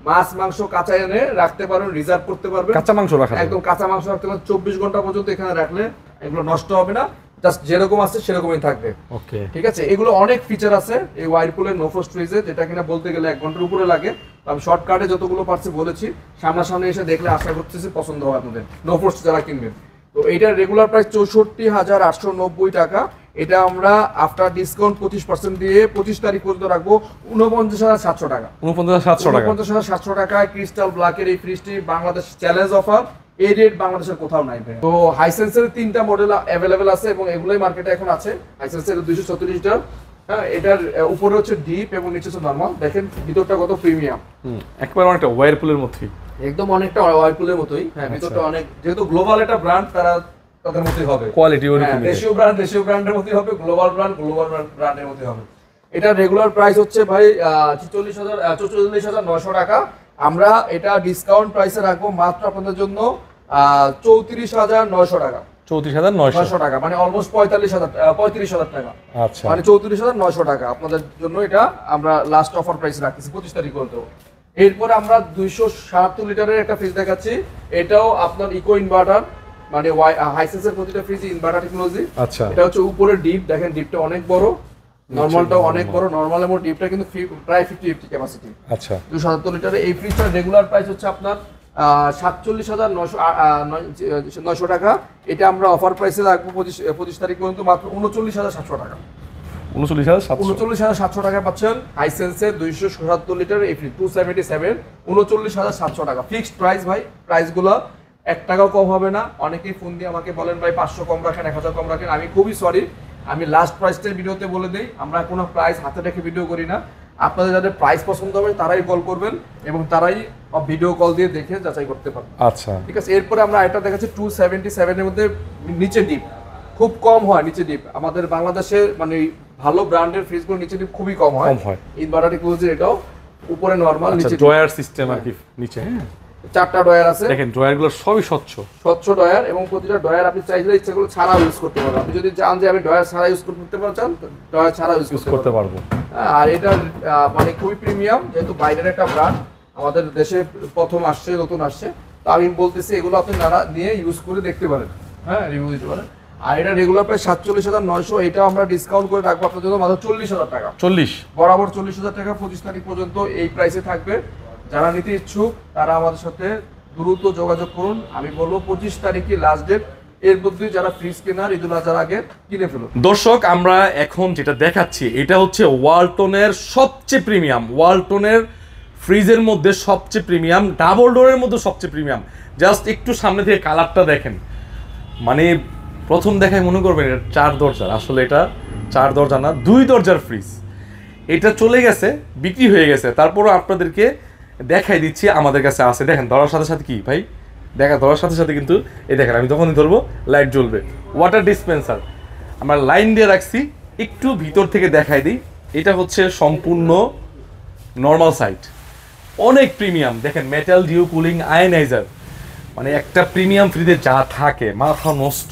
মাছ মাংস কাঁচা এনে রাখতে পারবেন, রিজার্ভ করতে পারবেন। কাঁচা মাংস রাখা একদম কাঁচা মাংস রাখতে পারবেন 24 ঘন্টা পর্যন্ত এখানে রাখলে এগুলো নষ্ট হবে না, জাস্ট যেরকম আছে সেরকমই থাকবে। ওকে, ঠিক আছে। এগুলো অনেক ফিচার আছে এই ওয়াইরপুলের নো ফ্রস্ট ফ্রিজে, যেটা কিনা বলতে গেলে 1 ঘন্টার উপরে লাগে। আমি শর্টকাটে যতগুলো পারছি বলেছি, সামনাসামনি এসে দেখলে আশা করতেছি পছন্দ হবে আপনাদের নো ফ্রস্ট যারা কিনবেন। তো এটার রেগুলার প্রাইস 64,890 টাকা। এটা আমরা আফটার ডিসকাউন্ট 25% দিয়ে 25 তারিখ পর্যন্ত রাখবো 49,700 টাকা। 49,700 টাকায় ক্রিস্টাল ব্ল্যাকের এই ফ্রিজটি বাংলাদেশ চ্যালেঞ্জ অফার। এই রেট বাংলাদেশের কোথাও নাই। তো হাইসেন্সের 3টা মডেল অ্যাভেলেবেল আছে এবং এগুলোই মার্কেটে এখন আছে। হাইসেন্সের 234 লিটার, হ্যাঁ, এটার উপরে হচ্ছে ডিপ এবং নিচে হচ্ছে নরমাল। দেখেন ভিতরটা কত প্রিমিয়াম, একবার অনেকটা ওয়ারপুলের মতোই, একদম অনেকটা ওয়ারপুলের মতোই। হ্যাঁ, ভিতরটা অনেক, যেহেতু গ্লোবাল একটা ব্র্যান্ড, তাদের মতোই হবে কোয়ালিটি, ওরকমই দেশীয় ব্র্যান্ডের মতোই হবে, গ্লোবাল ব্র্যান্ডের মতোই হবে। এটা রেগুলার প্রাইস হচ্ছে ভাই 44,900 টাকা। আমরা এটা ডিসকাউন্ট প্রাইসে রাখবো মাত্র আপনাদের জন্য 34,900 টাকা। 34,900 টাকা, মানে অলমোস্ট 35,000 টাকা। আচ্ছা, মানে 34,900 টাকা আপনাদের জন্য এটা আমরা লাস্ট অফার প্রাইস রাখতেছি 25 তারিখ পর্যন্ত। এরপর আমরা 277 লিটারের একটা ফ্রিজ দেখাচ্ছি। এটাও আপনার ইকো ইনভার্টার, মানে হাইসেন্সের প্রতিটা ফ্রিজ ইনভার্টার টেকনোলজি। আচ্ছা, এটা হচ্ছে উপরে ডিপ, দেখেন ডিপটা অনেক বড়, নরমালটাও অনেক বড়। নরমাল এবং ডিপটা কিন্তু প্রায় 50 ক্যাপাসিটি। আচ্ছা, 277 লিটারের এই ফ্রিজটার রেগুলার প্রাইস হচ্ছে আপনার 47,900 টাকা। এটা আমরা অফার প্রাইসে রাখবো 25 তারিখ পর্যন্ত মাত্র 39,700 টাকা। 39,700 টাকা পাচ্ছেন হাইসেন্সের 277 লিটার এই ফ্রিজ 277, 39,700 টাকা ফিক্সড প্রাইস। ভাই প্রাইসগুলো 1 টাকাও কম হবে না। অনেকেই ফোন দিয়ে আমাকে বলেন ভাই 500 কম রাখেন, 1000 কম রাখেন। আমি খুবই সরি, আমি লাস্ট প্রাইসটাই ভিডিওতে বলে দিই, আমরা কোনো প্রাইস হাতে রেখে ভিডিও করি না। আপনাদের যাদের প্রাইস পছন্দ হবে তারাই কল করবেন এবং তারাই ভিডিও কল দিয়ে দেখে যাচাই করতে পারবেন। আচ্ছা, ঠিক আছে। এরপরে আমরা এটা দেখাচ্ছি 277 এর মধ্যে নিচে ডিপ খুব কম হয়, নিচে ডিপ আমাদের বাংলাদেশে মানে ভালো ব্র্যান্ডের ফ্রিজগুলো নিচে ডিপ খুবই কম হয়। ইনভার্টার টেকনোলজি, এটাও উপরে নরমাল, নিচে ড্রয়ার সিস্টেম আর কি নিচে। 4টা ডয়ার আছে, দেখেন ড্রয়ারগুলো সবই স্বচ্ছ স্বচ্ছ ডয়ার, এবং প্রতিটা ডয়ার আপনি চাইলে ইচ্ছা করলে ছাড়া ইউজ করতে পারবেন। আপনি যদি চান যে আমি ডয়ার ছাড়া ইউজ করতে চান, ডয়ার ছাড়া ইউজ করতে পারবো। আর এটা মানে খুবই প্রিমিয়াম, যেহেতু বাইরের একটা ব্র্যান্ড, আমাদের দেশে প্রথম আসছে, নতুন আসছে, তো আমি বলতেছি এগুলো আপনি নানা নিয়ে ইউজ করে দেখতে পারেন, হ্যাঁ রিভিউ দিতে পারেন। আর এটা রেগুলার প্রায় 47,900, এটা আমরা ডিসকাউন্ট করে রাখবো আপনার জন্য মাত্র 40,000 টাকা। 40 বরাবর 40,000 টাকা 25 তারিখ পর্যন্ত এই প্রাইসে থাকবে। যারা নিতে ইচ্ছুক তারা আমাদের সাথে দ্রুত যোগাযোগ করুন। আমি বলবো 25 তারিখই লাস্ট ডেট, এর মধ্যে যারা ফ্রিজ কেনার ঈদুল আজহার আগে কিনে ফেলুন। দর্শক, আমরা এখন যেটা দেখাচ্ছি এটা হচ্ছে ওয়ালটনের সবচেয়ে প্রিমিয়াম, ওয়ালটনের ফ্রিজের মধ্যে সবচেয়ে প্রিমিয়াম, ডাবল ডোরের মধ্যে সবচেয়ে প্রিমিয়াম। জাস্ট একটু সামনে থেকে কালারটা দেখেন, মানে প্রথম দেখায় মনে করবেন এটা 4 দরজার, আসলে এটা 4 দরজা না, 2 দরজার ফ্রিজ। এটা চলে গেছে, বিক্রি হয়ে গেছে, তারপরও আপনাদেরকে দেখাই দিচ্ছি আমাদের কাছে আছে। দেখেন ধরার সাথে সাথে কি ভাই, ধরার সাথে সাথে কিন্তু এই দেখেন, আমি যখনই ধরবো লাইট জ্বলবে। ওয়াটার ডিসপেন্সার আমরা লাইন দিয়ে রাখছি, একটু ভিতর থেকে দেখাই দিই। এটা হচ্ছে সম্পূর্ণ নর্মাল সাইট, অনেক প্রিমিয়াম। দেখেন মেটাল ডিউ কুলিং আয়নাইজার, মানে একটা প্রিমিয়াম ফ্রিজে যা থাকে মাথা নষ্ট,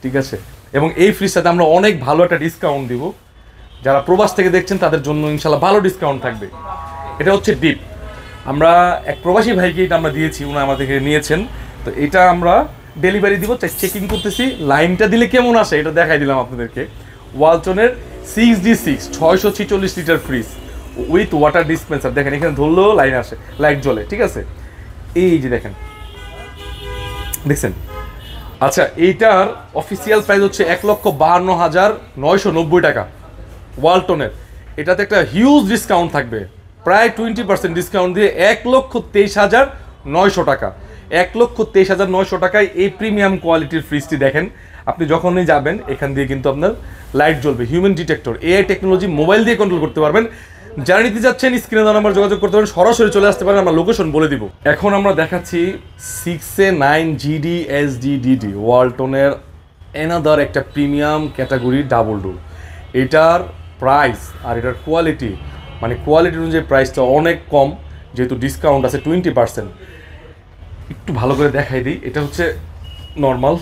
ঠিক আছে। এবং এই ফ্রিজটাতে আমরা অনেক ভালো একটা ডিসকাউন্ট দিব, যারা প্রবাস থেকে দেখছেন তাদের জন্য ইনশাল্লাহ ভালো ডিসকাউন্ট থাকবে। এটা হচ্ছে ডিপ, আমরা এক প্রবাসী ভাইকে এটা আমরা দিয়েছি, উনি আমাদের থেকে নিয়েছেন। তো এটা আমরা ডেলিভারি দিব, চেকিং করতেছি, লাইনটা দিলে কেমন আসে এটা দেখাই দিলাম আপনাদেরকে। ওয়ালটনের 6D6 646 litre fridge with water dispenser. দেখেন এখানে ধরলেও লাইন আসে, লাইট জ্বলে, ঠিক আছে। এই যে দেখেন, দেখছেন। আচ্ছা, এইটার অফিসিয়াল প্রাইস হচ্ছে 1,52,990 টাকা ওয়ালটনের। এটাতে একটা হিউজ ডিসকাউন্ট থাকবে, প্রায় 20% ডিসকাউন্ট দিয়ে 1,23,900 টাকা। 1,23,900 টাকায় এই প্রিমিয়াম কোয়ালিটির ফ্রিজটি দেখেন। আপনি যখনই যাবেন এখান দিয়ে কিন্তু আপনার লাইট জ্বলবে, human detector, AI technology, mobile দিয়ে কন্ট্রোল করতে পারবেন। যারা নিতে যাচ্ছেন স্ক্রিনে দেওয়া নাম্বার যোগাযোগ করতে পারেন, সরাসরি চলে আসতে পারেন, আমরা লোকেশন বলে দিব। এখন আমরা দেখাচ্ছি 6A9 GD SDDD, ওয়ালটনের অ্যানাদার একটা প্রিমিয়াম ক্যাটাগরি ডাবল ডোর। এটার প্রাইস আর এটার কোয়ালিটি, মানে কোয়ালিটি অনুযায়ী প্রাইসটা অনেক কম, যেহেতু ডিসকাউন্ট আছে 20%। একটু ভালো করে দেখাই দিই। এটা হচ্ছে নর্মাল,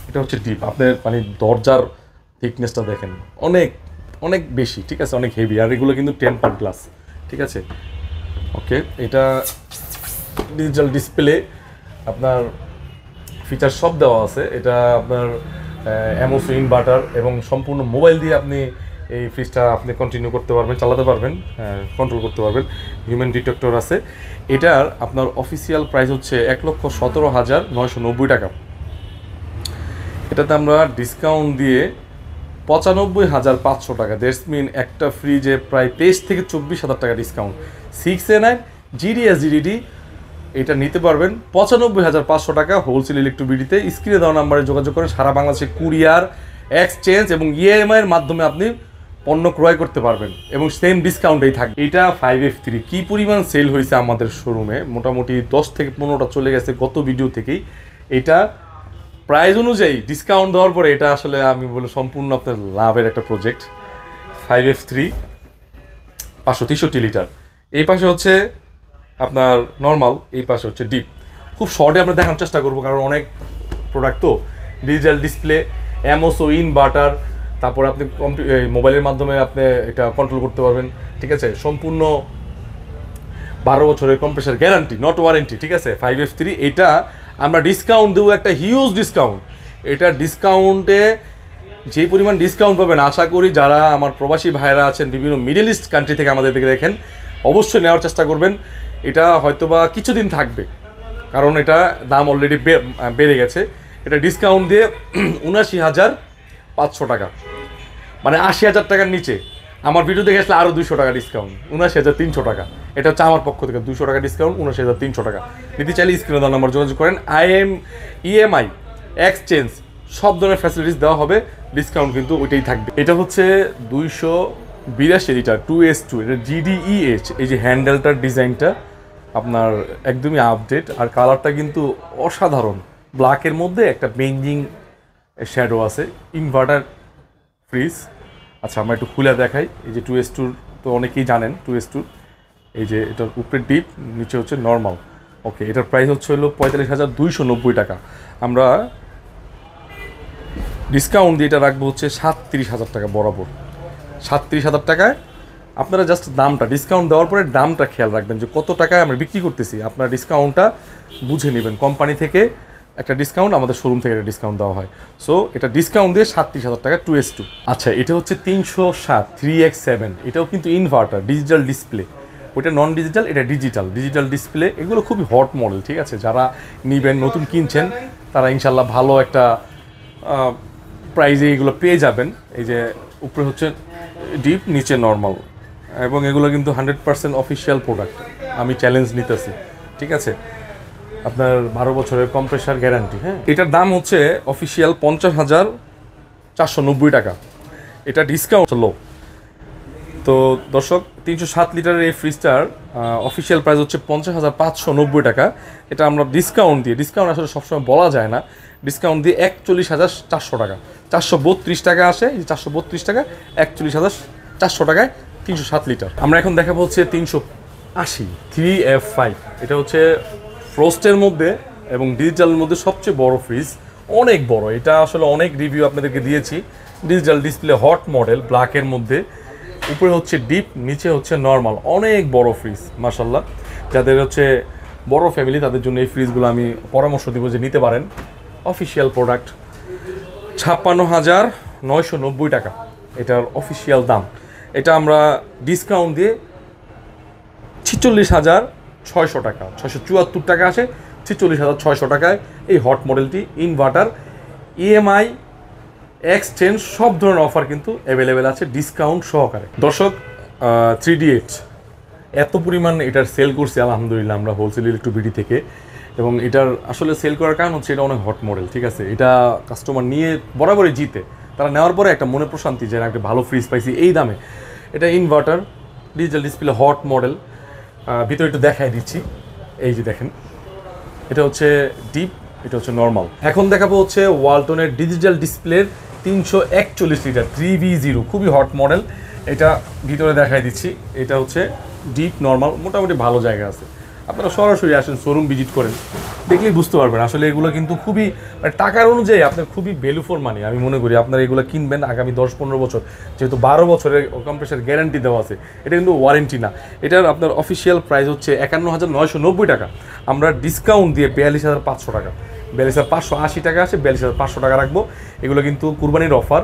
এটা হচ্ছে ডিপ। আপনার মানে দরজার থিকনেসটা দেখেন, অনেক অনেক বেশি, ঠিক আছে, অনেক হেভি। আর এগুলো কিন্তু টেম্পার গ্লাস, ঠিক আছে। ওকে, এটা ডিজিটাল ডিসপ্লে, আপনার ফিচার সব দেওয়া আছে। এটা আপনার এমওসি ইনভার্টার, এবং সম্পূর্ণ মোবাইল দিয়ে আপনি এই ফ্রিজটা আপনি কন্টিনিউ করতে পারবেন, চালাতে পারবেন, কন্ট্রোল করতে পারবেন। হিউম্যান ডিটেক্টর আছে। এটার আপনার অফিসিয়াল প্রাইস হচ্ছে 1,17,990 টাকা। এটাতে আমরা ডিসকাউন্ট দিয়ে 95,500 টাকা। দ্যাটস মিন একটা ফ্রিজে প্রায় 23 থেকে 24,000 টাকা ডিসকাউন্ট। 6A9 GD SDDD এটা নিতে পারবেন 95,500 টাকা হোলসেল ইলেকট্রিবিডিতে। স্ক্রিনে দেওয়া নাম্বারে যোগাযোগ করে সারা বাংলাদেশে কুরিয়ার, এক্সচেঞ্জ এবং ইএমআই এর মাধ্যমে আপনি পণ্য ক্রয় করতে পারবেন, এবং সেম ডিসকাউন্টেই থাকবে। এটা 5F3 কি পরিমাণ সেল হয়েছে আমাদের শোরুমে, মোটামুটি 10 থেকে 15টা চলে গেছে গত ভিডিও থেকেই। এটা প্রাইস অনুযায়ী ডিসকাউন্ট দেওয়ার পরে এটা আসলে আমি বলি সম্পূর্ণ আপনার লাভের একটা প্রজেক্ট। 5F3 563 litre. এই পাশে হচ্ছে আপনার নর্মাল, এই পাশে হচ্ছে ডিপ। খুব শর্টে আমরা দেখানোর চেষ্টা করবো, কারণ অনেক প্রোডাক্ট তো। ডিজিটাল ডিসপ্লে, এমওসি ইনভার্টার, তারপর আপনি মোবাইলের মাধ্যমে আপনি এটা কন্ট্রোল করতে পারবেন, ঠিক আছে। সম্পূর্ণ 12 বছরের কম্প্রেসার গ্যারান্টি, নট ওয়ারেন্টি, ঠিক আছে। 5F3 এটা আমরা ডিসকাউন্ট দেবো, একটা হিউজ ডিসকাউন্ট। এটা ডিসকাউন্টে যে পরিমাণ ডিসকাউন্ট পাবেন, আশা করি যারা আমার প্রবাসী ভাইরা আছেন বিভিন্ন মিডল ইস্ট কান্ট্রি থেকে আমাদের দিকে দেখেন, অবশ্যই নেওয়ার চেষ্টা করবেন। এটা হয়তোবা কিছুদিন থাকবে, কারণ এটা দাম অলরেডি বেড়ে গেছে। এটা ডিসকাউন্ট দিয়ে 79,500 টাকা, মানে 80,000 টাকার নিচে। আমার ভিডিও দেখে আসলে আরও 200 টাকা ডিসকাউন্ট, 79,300 টাকা। এটা হচ্ছে আমার পক্ষ থেকে 200 টাকা ডিসকাউন্ট, 79,300 টাকা। নিতে চাইলে স্ক্রিনে দেওয়া নাম্বার যোগাযোগ করেন। ইএমআই, এক্সচেঞ্জ সব ধরনের ফ্যাসিলিটিস দেওয়া হবে, ডিসকাউন্ট কিন্তু ওইটাই থাকবে। এটা হচ্ছে 282 লিটার 2S2, এটা GDEH। এই যে হ্যান্ডেলটার ডিজাইনটা আপনার একদমই আপডেট, আর কালারটা কিন্তু অসাধারণ। ব্ল্যাকের মধ্যে একটা বেঞ্জিং শ্যাডো আছে। Inverter fridge. আচ্ছা, আমরা একটু খুলে দেখাই। এই যে 2S2 তো অনেকেই জানেন, 2S2 এই যে এটার উপরে ডিপ, নিচে হচ্ছে নর্মাল। ওকে, এটার প্রাইস হচ্ছে হলো 45,290 টাকা। আমরা ডিসকাউন্ট দিয়ে এটা রাখবো হচ্ছে 37,000 টাকা বরাবর। 37,000 টাকায় আপনারা জাস্ট দামটা, ডিসকাউন্ট দেওয়ার পরে দামটা খেয়াল রাখবেন যে কত টাকায় আমরা বিক্রি করতেছি। আপনারা ডিসকাউন্টটা বুঝে নেবেন, কোম্পানি থেকে একটা ডিসকাউন্ট, আমাদের শোরুম থেকে একটা ডিসকাউন্ট দেওয়া হয়। সো এটা ডিসকাউন্ট দিয়ে 37,000 টাকা 2S2। আচ্ছা, এটা হচ্ছে 307 3X7, এটাও কিন্তু ইনভার্টার, ডিজিটাল ডিসপ্লে। ওইটা নন ডিজিটাল, এটা ডিজিটাল। ডিজিটাল ডিসপ্লে এগুলো খুবই হট মডেল, ঠিক আছে? যারা নেবেন, নতুন কিনছেন, তারা ইনশাল্লাহ ভালো একটা প্রাইজে এগুলো পেয়ে যাবেন। এই যে উপরে হচ্ছে ডিপ, নিচে নর্মাল, এবং এগুলো কিন্তু 100% অফিসিয়াল প্রোডাক্ট। আমি চ্যালেঞ্জ নিতেছি, ঠিক আছে? আপনার 12 বছরের কম্প্রেসার গ্যারান্টি। হ্যাঁ, এটার দাম হচ্ছে অফিসিয়াল 50,490 টাকা। এটা ডিসকাউন্ট লো। তো দর্শক, 307 লিটারের এই ফ্রিজটার অফিসিয়াল প্রাইস হচ্ছে 50,590 টাকা। এটা আমরা ডিসকাউন্ট দিয়ে, ডিসকাউন্ট আসলে সবসময় বলা যায় না, ডিসকাউন্ট দিয়ে 41,400 টাকা, 432 টাকা আসে। এই 432 টাকা 41,400 টাকায় 307 লিটার। আমরা এখন দেখাবো হচ্ছে 380 3F5। এটা হচ্ছে ফ্রস্টের মধ্যে এবং ডিজিটালের মধ্যে সবচেয়ে বড় ফ্রিজ, অনেক বড়। এটা আসলে অনেক রিভিউ আপনাদেরকে দিয়েছি। ডিজিটাল ডিসপ্লে, হট মডেল, ব্ল্যাকের মধ্যে, উপরে হচ্ছে ডিপ, নিচে হচ্ছে নর্মাল, অনেক বড় ফ্রিজ মাশাল্লাহ। যাদের হচ্ছে বড় ফ্যামিলি, তাদের জন্য এই ফ্রিজগুলো আমি পরামর্শ দিব যে নিতে পারেন। অফিসিয়াল প্রোডাক্ট 56,990 টাকা এটার অফিসিয়াল দাম। এটা আমরা ডিসকাউন্ট দিয়ে 46,600 টাকা, 674 টাকা আসে, 46,600 টাকায় এই হট মডেলটি। ইনভার্টার, ইএমআই, এক্সচেঞ্জ, সব ধরনের অফার কিন্তু অ্যাভেলেবেল আছে ডিসকাউন্ট সহকারে। দর্শক, 3D8 এত পরিমাণ এটার সেল করছে আলহামদুলিল্লাহ আমরা হোলসেল ইলেকট্রিবিডি থেকে। এবং এটার আসলে সেল করার কারণ হচ্ছে এটা অনেক হট মডেল, ঠিক আছে? এটা কাস্টমার নিয়ে বরাবরই জিতে, তারা নেওয়ার পরে একটা মনে প্রশান্তি যে একটা ভালো ফ্রিজ পাইছি এই দামে। এটা inverter, digital display, hot model. ভিতরে একটু দেখাই দিচ্ছি, এই যে দেখেন, এটা হচ্ছে ডিপ, এটা হচ্ছে নর্মাল। এখন দেখাবো হচ্ছে ওয়ালটনের ডিজিটাল ডিসপ্লের 341 লিটার 3V0, খুবই হট মডেল। এটা ভিতরে দেখাই দিচ্ছি, এটা হচ্ছে ডিপ, নর্মাল, মোটামুটি ভালো জায়গা আছে। আপনারা সরাসরি আসেন, শোরুম ভিজিট করেন, দেখলেই বুঝতে পারবেন আসলে এগুলো কিন্তু খুবই, মানে টাকার অনুযায়ী আপনার খুবই ভ্যালু ফর মানি। আমি মনে করি আপনারা এগুলো কিনবেন আগামী 10-15 বছর, যেহেতু 12 বছরের কম্প্রেসার গ্যারান্টি দেওয়া আছে, এটা কিন্তু ওয়ারেন্টি না। এটার আপনার অফিসিয়াল প্রাইস হচ্ছে 51,990 টাকা। আমরা ডিসকাউন্ট দিয়ে 42,500 টাকা, 42,580 টাকা আসে, 42,500 টাকা রাখবো। এগুলো কিন্তু কুরবানির অফার।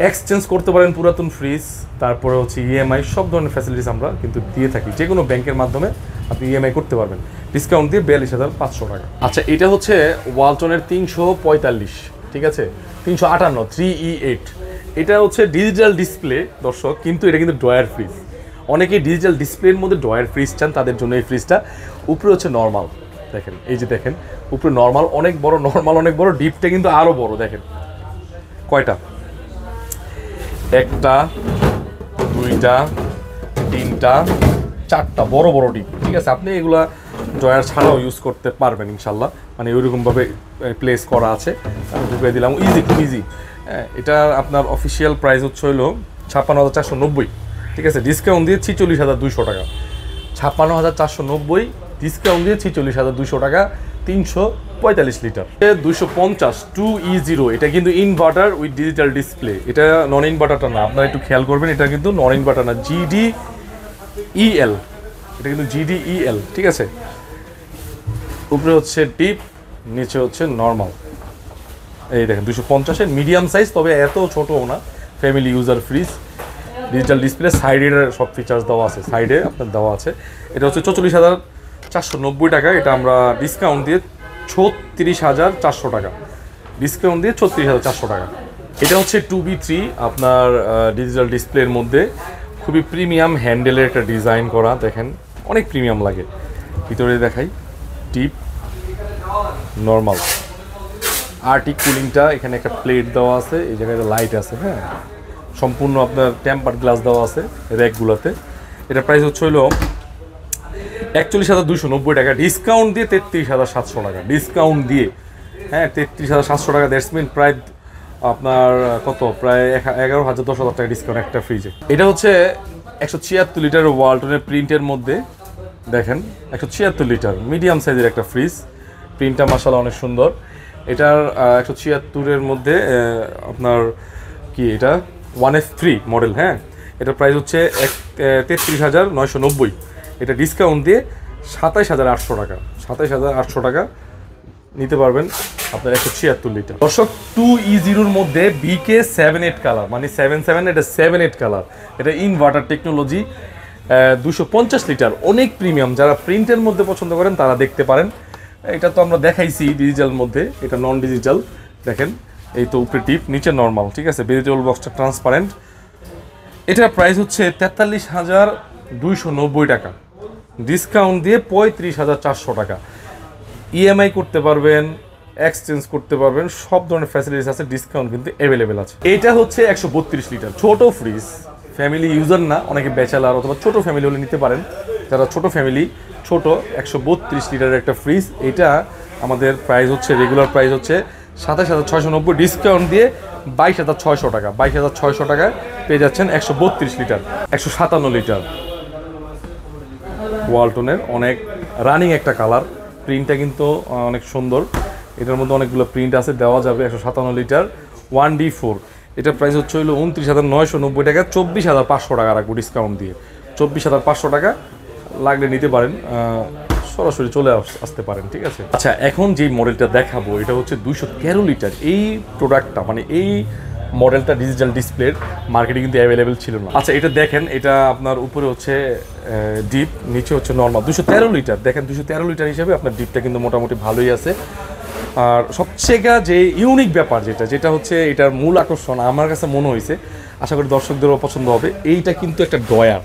এক্সচেঞ্জ করতে পারেন পুরাতন ফ্রিজ, তারপরে হচ্ছে ইএমআই, সব ধরনের ফ্যাসিলিটিস আমরা কিন্তু দিয়ে থাকি। যে কোনো ব্যাংকের মাধ্যমে আপনি ইএমআই করতে পারবেন, ডিসকাউন্ট দিয়ে 42,500 টাকা। আচ্ছা, এটা হচ্ছে ওয়ালটনের 345, ঠিক আছে? 358 3E8। এটা হচ্ছে ডিজিটাল ডিসপ্লে দর্শক, কিন্তু এটা কিন্তু ড্রয়ার ফ্রিজ। অনেকেই ডিজিটাল ডিসপ্লের মধ্যে ড্রয়ার ফ্রিজ চান, তাদের জন্য এই ফ্রিজটা। উপরে হচ্ছে নর্মাল, দেখেন, এই যে দেখেন, উপরে নর্মাল অনেক বড়, নর্মাল অনেক বড়, ডিপটা কিন্তু আরও বড়। দেখেন কয়টা, 1টা 2টা 3টা 4টা বড় বড় ডিপ, ঠিক আছে? আপনি এগুলা ড্রয়ার ছাড়াও ইউজ করতে পারবেন ইনশাল্লাহ, মানে ওইরকমভাবে প্লেস করা আছে। আমি ঢুকিয়ে দিলাম, ইজি, খুব ইজি। এটা আপনার অফিসিয়াল প্রাইস হচ্ছে হলো 56,490, ঠিক আছে? ডিসকাউন্ট দিয়ে 46,200 টাকা। 56,490 ডিসকাউন্ট দিয়ে 46,200 টাকা, 345 লিটার। 250 2E0, এটা কিন্তু ইনভার্টার উইথ ডিজিটাল ডিসপ্লে। এটা নন ইনভার্টারটা না, আপনারা একটু খেয়াল করবেন, এটা কিন্তু নন ইনভার্টার না, GDEL, এটা কিন্তু GDEL, ঠিক আছে? উপরে হচ্ছে ডিপ, নিচে হচ্ছে নর্মাল। এই দেখেন 250-এর মিডিয়াম সাইজ, তবে এত ছোটও না, family user fridge. Digital display, সাইডের সব ফিচার্স দেওয়া আছে, সাইডে আপনার দেওয়া আছে। এটা হচ্ছে 44,490 টাকা। এটা আমরা ডিসকাউন্ট দিয়ে 36,400 টাকা, ডিসকাউন্ট দিয়ে 36,400 টাকা। এটা হচ্ছে 2B3, আপনার ডিজিটাল ডিসপ্লের মধ্যে খুবই প্রিমিয়াম হ্যান্ডেলের একটা ডিজাইন করা, দেখেন অনেক প্রিমিয়াম লাগে। ভিতরে দেখাই, ডিপ, নর্মাল, আর্টিক কুলিংটা, এখানে একটা প্লেট দেওয়া আছে, এই জায়গায় লাইট আছে। হ্যাঁ, সম্পূর্ণ আপনার টেম্পার গ্লাস দেওয়া আছে র্যাকগুলোতে। এটা প্রাইস হচ্ছে হলো 41,290 টাকা, ডিসকাউন্ট দিয়ে 33,700 টাকা, ডিসকাউন্ট দিয়ে। হ্যাঁ, 33,700 টাকা, দ্যাটস মিন প্রায় আপনার কত, প্রায় 11,000 10,000 টাকা ডিসকাউন্ট একটা ফ্রিজে। এটা হচ্ছে 176 লিটার ওয়ালটনের প্রিন্টের মধ্যে দেখেন 176 লিটার মিডিয়াম সাইজের একটা ফ্রিজ, প্রিন্টটা মাশাআল্লাহ অনেক সুন্দর। এটার 176-এর মধ্যে আপনার কি এটা 1F3 মডেল, হ্যাঁ, এটার প্রাইস হচ্ছে 33,990। এটা ডিসকাউন্ট দিয়ে 27,800 টাকা, 27,800 টাকা নিতে পারবেন আপনার 176 লিটার। দর্শক 2E0-র মধ্যে BK78 কালার, মানে 77, এটা 78 কালার, এটা ইনভার্টার টেকনোলজি, 250 লিটার, অনেক প্রিমিয়াম। যারা প্রিন্টের মধ্যে পছন্দ করেন তারা দেখতে পারেন। এটা তো আমরা দেখাইছি ডিজিটাল মধ্যে, এটা নন ডিজিটাল। দেখেন এই তো উপরে টিপ, নিচে নর্মাল, ঠিক আছে। ভেজিটেবল বক্সটা ট্রান্সপারেন্ট। এটার প্রাইস হচ্ছে 43,290 টাকা, ডিসকাউন্ট দিয়ে 35,400 টাকা। ইএমআই করতে পারবেন, এক্সচেঞ্জ করতে পারবেন, সব ধরনের ফ্যাসিলিটিস আছে, ডিসকাউন্ট কিন্তু অ্যাভেলেবেল আছে। এটা হচ্ছে 132 লিটার ছোট ফ্রিজ, ফ্যামিলি ইউজার না, অনেকে ব্যাচেলার অথবা ছোট ফ্যামিলি হলে নিতে পারেন। যারা ছোট ফ্যামিলি, ছোট 132 লিটারের একটা ফ্রিজ, এটা আমাদের প্রাইস হচ্ছে, রেগুলার প্রাইস হচ্ছে 27,690, ডিসকাউন্ট দিয়ে 22,600 টাকা, 22,600 টাকায় পেয়ে যাচ্ছেন 132 লিটার। 157 লিটার ওয়ালটনের, অনেক রানিং একটা কালার, প্রিন্টটা কিন্তু অনেক সুন্দর। এটার মধ্যে অনেকগুলো প্রিন্ট আছে, দেওয়া যাবে। 157 লিটার 1D4, এটার প্রাইস হচ্ছে হলো 29,990 টাকা, 24,500 টাকা রাখবো ডিসকাউন্ট দিয়ে। 24,500 টাকা লাগলে নিতে পারেন, সরাসরি চলে আসতে পারেন, ঠিক আছে। আচ্ছা, এখন যে মডেলটা দেখাবো এটা হচ্ছে 213 লিটার। এই প্রোডাক্টটা, মানে এই মডেলটা ডিজিটাল ডিসপ্লের মার্কেটে কিন্তু অ্যাভেলেবেল ছিল না। আচ্ছা, এটা দেখেন, এটা আপনার উপরে হচ্ছে ডিপ, নিচে হচ্ছে নর্মাল। 213 লিটার দেখেন, 213 লিটার হিসাবে আপনার ডিপটা কিন্তু মোটামুটি ভালোই আছে। আর সবচেয়ে যে ইউনিক ব্যাপার যেটা হচ্ছে এটার মূল আকর্ষণ আমার কাছে মনে হয়েছে, আশা করি দর্শকদেরও পছন্দ হবে, এইটা কিন্তু একটা ড্রয়ার।